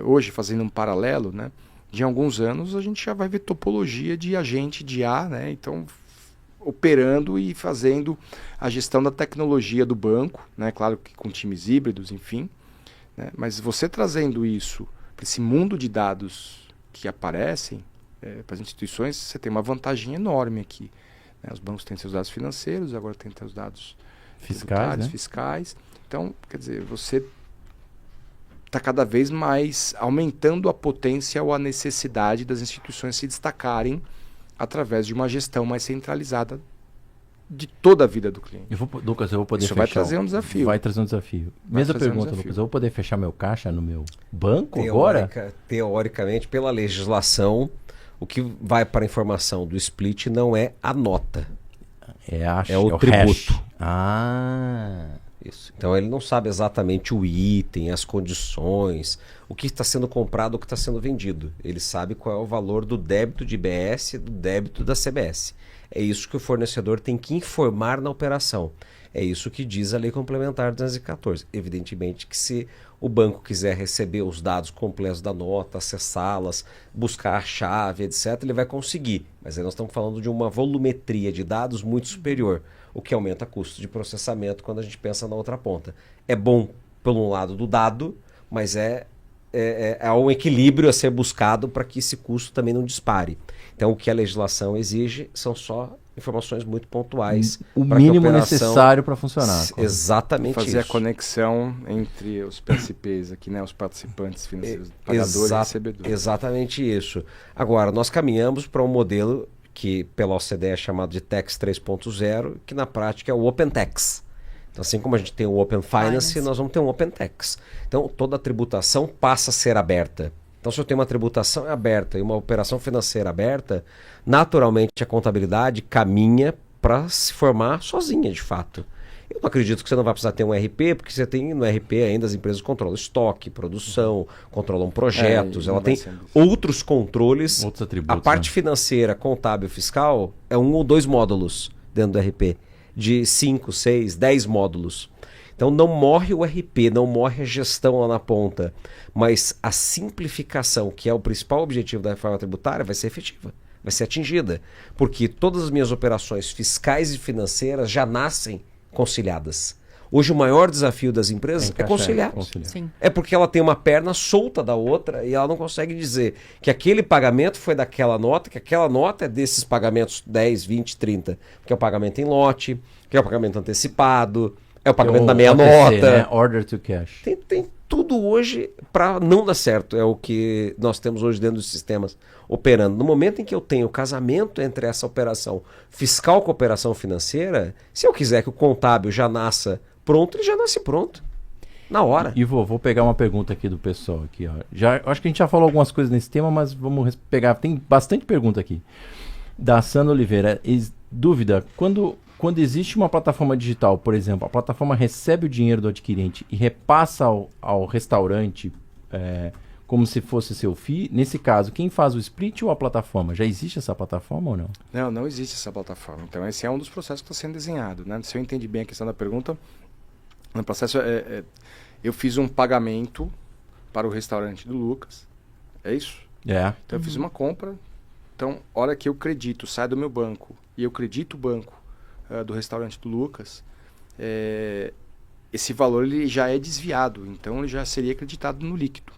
hoje, fazendo um paralelo, né? De alguns anos a gente já vai ver topologia de agente de A, né? Então operando e fazendo a gestão da tecnologia do banco, né? Claro que com times híbridos, enfim, né? Mas você trazendo isso para esse mundo de dados que aparecem para as instituições, você tem uma vantagem enorme aqui, né? Os bancos têm seus dados financeiros, agora tem seus dados Fiscais, né? fiscais. Então, quer dizer, você está cada vez mais aumentando a potência ou a necessidade das instituições se destacarem através de uma gestão mais centralizada de toda a vida do cliente. Lucas, eu vou poder Isso fechar. vai trazer um desafio. Vai trazer um desafio. Mesma trazer um pergunta, desafio. Lucas. Eu vou poder fechar meu caixa no meu banco agora? Teoricamente, pela legislação, o que vai para a informação do split não é a nota. É o o tributo. hash. Isso. Então ele não sabe exatamente o item, as condições, o que está sendo comprado, o que está sendo vendido. Ele sabe qual é o valor do débito de IBS e do débito da CBS. É isso que o fornecedor tem que informar na operação. É isso que diz a Lei Complementar 214. Evidentemente que se o banco quiser receber os dados completos da nota, acessá-las, buscar a chave, etc., ele vai conseguir. Mas aí nós estamos falando de uma volumetria de dados muito superior, o que aumenta o custo de processamento quando a gente pensa na outra ponta. É bom pelo lado do dado, mas há um equilíbrio a ser buscado para que esse custo também não dispare. Então, o que a legislação exige são só informações muito pontuais. O mínimo necessário para funcionar. Exatamente fazer isso. a conexão entre os PSPs aqui, né? Os participantes financeiros, pagadores e recebedores. Exatamente isso. Agora, nós caminhamos para um modelo que pela OCDE é chamado de Tax 3.0, que na prática é o Open Tax. Então, assim como a gente tem o Open Finance, nós vamos ter um Open Tax. Então, toda a tributação passa a ser aberta. Então, se eu tenho uma tributação aberta e uma operação financeira aberta, naturalmente a contabilidade caminha para se formar sozinha, de fato. Eu não acredito que você não vai precisar ter um RP, porque você tem no RP ainda as empresas controlam estoque, produção, controlam projetos, ela tem outros controles. Outros atributos, a parte financeira, contábil, fiscal é 1 ou 2 módulos dentro do RP, de 5, 6, 10 módulos. Então não morre o RP, não morre a gestão lá na ponta, mas a simplificação, que é o principal objetivo da reforma tributária, vai ser efetiva, vai ser atingida, porque todas as minhas operações fiscais e financeiras já nascem conciliadas. Hoje o maior desafio das empresas é conciliar. Sim. É porque ela tem uma perna solta da outra e ela não consegue dizer que aquele pagamento foi daquela nota, que aquela nota é desses pagamentos 10, 20, 30, que é o pagamento em lote, que é o pagamento antecipado, é o pagamento da meia nota. Né? Order to cash. Tem tudo hoje para não dar certo. É o que nós temos hoje dentro dos sistemas operando. No momento em que eu tenho o casamento entre essa operação fiscal com a operação financeira, se eu quiser que o contábil já nasça pronto, ele já nasce pronto. Na hora. E vou pegar uma pergunta aqui do pessoal. Aqui, ó. Acho que a gente já falou algumas coisas nesse tema, mas vamos pegar. Tem bastante pergunta aqui. Da Sandra Oliveira. Dúvida, quando existe uma plataforma digital, por exemplo, a plataforma recebe o dinheiro do adquirente e repassa ao restaurante como se fosse seu FII, nesse caso, quem faz o split ou a plataforma? Já existe essa plataforma ou não? Não existe essa plataforma. Então, esse é um dos processos que está sendo desenhado. Né? Se eu entendi bem a questão da pergunta, no processo, eu fiz um pagamento para o restaurante do Lucas. É isso? É. Então, eu fiz uma compra. Então, hora que eu credito, sai do meu banco e eu credito o banco do restaurante do Lucas, esse valor ele já é desviado, então ele já seria acreditado no líquido.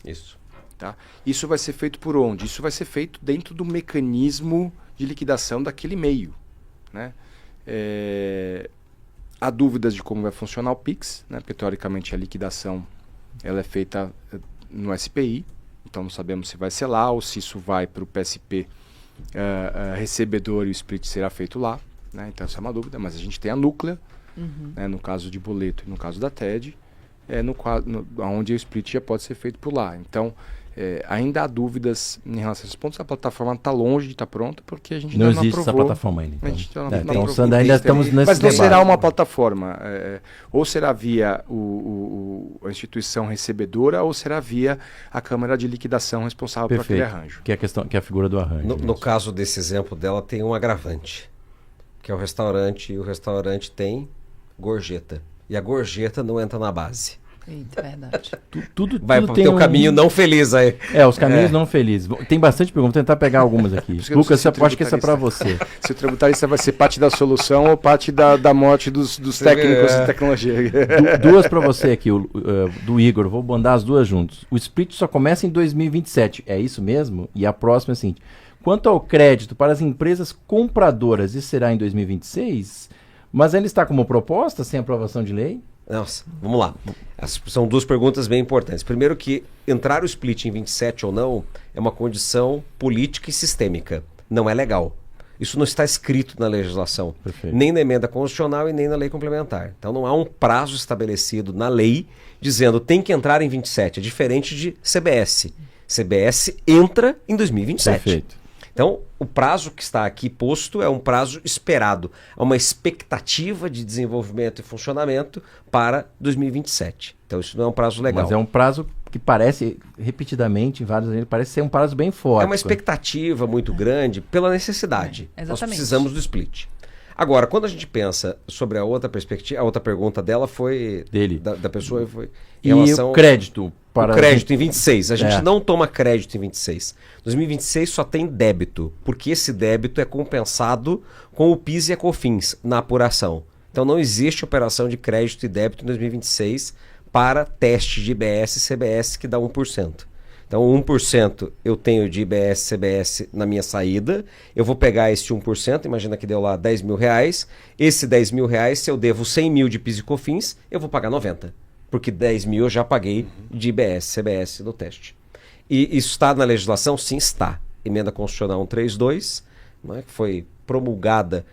Isso. Tá? Isso vai ser feito por onde? Isso vai ser feito dentro do mecanismo de liquidação daquele meio. Né? Há dúvidas de como vai funcionar o PIX, né? Porque teoricamente a liquidação ela é feita no SPI, então não sabemos se vai ser lá ou se isso vai para o PSP recebedor e o split será feito lá. Né? Então essa é uma dúvida, mas a gente tem a núclea, né? No caso de boleto e no caso da TED, onde o split já pode ser feito por lá. Então ainda há dúvidas em relação a esses pontos. A plataforma está longe de estar pronta porque a gente não ainda não existe aprovou. essa plataforma ainda. Então, A gente não então aprovou. Sandra, ainda estamos nesse mas não debate. será uma plataforma, ou será via a instituição recebedora ou será via a Câmara de Liquidação responsável por aquele arranjo. Que é a figura do arranjo. No caso desse exemplo dela tem um agravante, que é o restaurante, e o restaurante tem gorjeta. E a gorjeta não entra na base. Eita, verdade. Tudo vai para o tem teu caminho não feliz aí. Os caminhos não felizes. Tem bastante perguntas, vou tentar pegar algumas aqui. Lucas, eu acho que essa é para você. Se o tributarista vai ser parte da solução ou parte da morte dos técnicos de tecnologia. Duas para você aqui, do Igor. Vou mandar as duas juntos. O split só começa em 2027. É isso mesmo? E a próxima é a seguinte. Quanto ao crédito para as empresas compradoras, isso será em 2026? Mas ainda está como proposta, sem aprovação de lei? Nossa, vamos lá. São duas perguntas bem importantes. Primeiro que entrar o split em 27 ou não é uma condição política e sistêmica. Não é legal. Isso não está escrito na legislação. Perfeito. Nem na emenda constitucional e nem na lei complementar. Então não há um prazo estabelecido na lei dizendo tem que entrar em 27. É diferente de CBS. CBS entra em 2027. Perfeito. Então, o prazo que está aqui posto é um prazo esperado, é uma expectativa de desenvolvimento e funcionamento para 2027. Então, isso não é um prazo legal. Mas é um prazo que parece, repetidamente, em vários anos, parece ser um prazo bem forte. É uma expectativa muito grande pela necessidade. Nós exatamente. precisamos do split. Agora, quando a gente pensa sobre a outra perspectiva, a outra pergunta dela foi Dele. Da pessoa foi em E relação o crédito para o crédito em 26. A gente É. não toma crédito em 26. 2026 só tem débito, porque esse débito é compensado com o PIS e a COFINS na apuração. Então não existe operação de crédito e débito em 2026 para teste de IBS e CBS que dá 1%. Então 1% eu tenho de IBS e CBS na minha saída, eu vou pegar esse 1%, imagina que deu lá 10 mil reais, esse 10 mil reais, se eu devo 100 mil de PIS e COFINS, eu vou pagar 90, porque 10 mil eu já paguei de IBS e CBS no teste. E isso está na legislação? Sim, está. Emenda Constitucional 132, né, que foi promulgada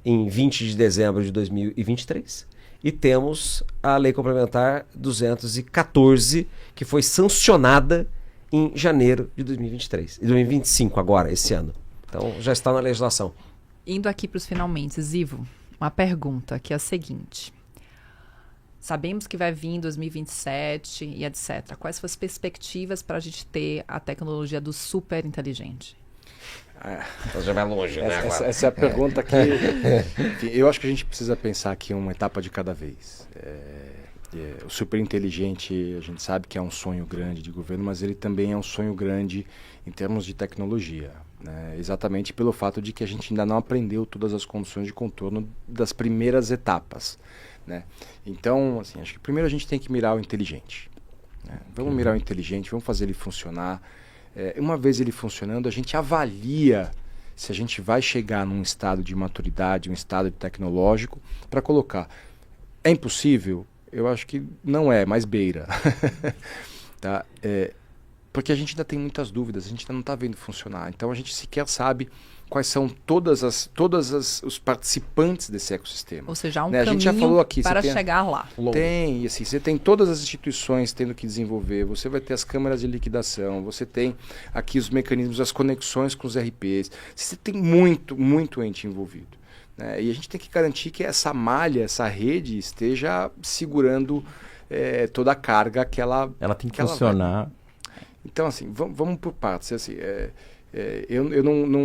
em 20 de dezembro de 2023. E temos a Lei Complementar 214, que foi sancionada em janeiro de 2023. E 2025 agora, esse ano. Então, já está na legislação. Indo aqui para os finalmente, Ivo, uma pergunta que é a seguinte. Sabemos que vai vir em 2027 e etc. Quais são as perspectivas para a gente ter a tecnologia do super inteligente? Então já vai longe, né? Agora. Essa é a pergunta que enfim, eu acho que a gente precisa pensar aqui uma etapa de cada vez. O super inteligente, a gente sabe que é um sonho grande de governo, mas ele também é um sonho grande em termos de tecnologia. Né? Exatamente pelo fato de que a gente ainda não aprendeu todas as condições de contorno das primeiras etapas. Né? Então, assim, acho que primeiro a gente tem que mirar o inteligente. Né? Vamos mirar o inteligente, vamos fazer ele funcionar. Uma vez ele funcionando, a gente avalia se a gente vai chegar num estado de maturidade, um estado tecnológico, para colocar. É impossível? Eu acho que não é, mas beira. Tá? Porque a gente ainda tem muitas dúvidas, a gente ainda não está vendo funcionar. Então a gente sequer sabe quais são todos os participantes desse ecossistema. Ou seja, há um Né? A gente caminho já falou aqui, para você tem- chegar lá. Tem, e assim, você tem todas as instituições tendo que desenvolver, você vai ter as câmaras de liquidação, você tem aqui os mecanismos, as conexões com os RPs, você tem muito ente envolvido. Né? E a gente tem que garantir que essa malha, essa rede esteja segurando toda a carga que ela Ela tem que ela vai. funcionar. Então, assim, vamos por partes. Assim, eu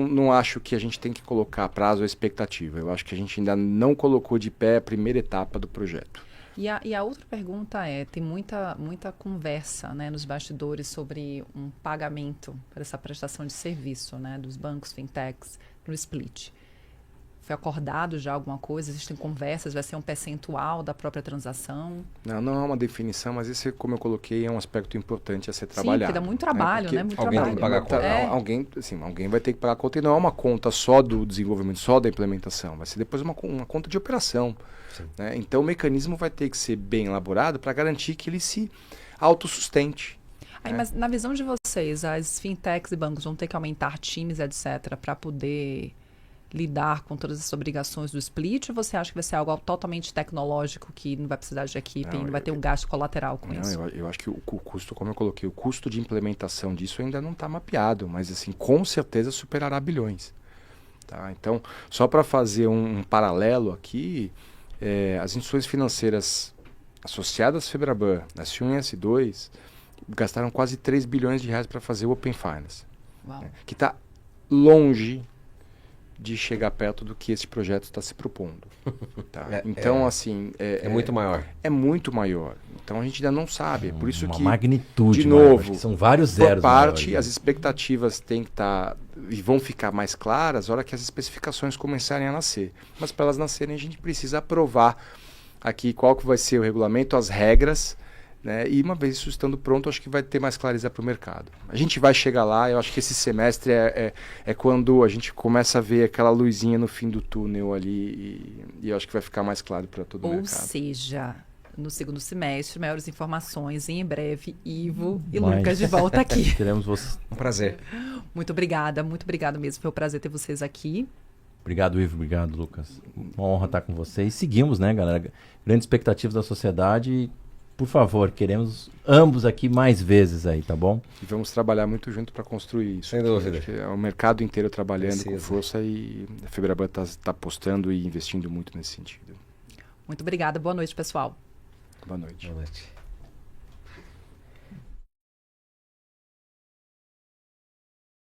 não acho que a gente tem que colocar prazo ou expectativa. Eu acho que a gente ainda não colocou de pé a primeira etapa do projeto. E a outra pergunta tem muita conversa, né, nos bastidores sobre um pagamento para essa prestação de serviço, né, dos bancos, fintechs, no split. Foi acordado já alguma coisa? Existem conversas? Vai ser um percentual da própria transação? Não é uma definição, mas esse, como eu coloquei, é um aspecto importante a ser Sim, trabalhado. porque dá muito trabalho, Porque né? Muito alguém trabalho. tem que pagar a conta. Alguém vai ter que pagar a conta, e não é uma conta só do desenvolvimento, só da implementação. Vai ser depois uma conta de operação. Né? Então o mecanismo vai ter que ser bem elaborado para garantir que ele se autossustente. Aí, mas na visão de vocês, as fintechs e bancos vão ter que aumentar times, etc., para poder lidar com todas essas obrigações do split, ou você acha que vai ser algo totalmente tecnológico, que não vai precisar de equipe e não vai ter um gasto colateral com isso? Eu acho que o custo, como eu coloquei, o custo de implementação disso ainda não está mapeado, mas assim, com certeza superará bilhões. Tá? Então, só para fazer um paralelo aqui, as instituições financeiras associadas à Febraban, S1 e S2, gastaram quase 3 bilhões de reais para fazer o Open Finance, Uau. que está longe de chegar perto do que esse projeto está se propondo. Tá? Então, assim... É muito maior. É muito maior. Então, a gente ainda não sabe. É por isso Uma que, magnitude. de maior, novo, acho que são vários por zeros. parte, maiores, as expectativas têm que estar... e vão ficar mais claras na hora que as especificações começarem a nascer. Mas, para elas nascerem, a gente precisa aprovar aqui qual que vai ser o regulamento, as regras, né? E uma vez isso estando pronto, acho que vai ter mais clareza para o mercado. A gente vai chegar lá, eu acho que esse semestre é quando a gente começa a ver aquela luzinha no fim do túnel ali, e eu acho que vai ficar mais claro para todo o Ou mercado. seja, no segundo semestre, maiores informações, e em breve, Ivo e Mas- Lucas de volta aqui. Queremos você. Um prazer. Muito obrigada mesmo. Foi um prazer ter vocês aqui. Obrigado, Ivo. Obrigado, Lucas. Uma honra estar com vocês. Seguimos, né, galera? Grandes expectativas da sociedade. por favor, queremos ambos aqui mais vezes aí, tá bom? E vamos trabalhar muito junto para construir isso. Sem dúvida. Acho que é o mercado inteiro trabalhando com Precisa. força e a Febraban está apostando e investindo muito nesse sentido. Muito obrigada. Boa noite, pessoal. Boa noite. Boa noite.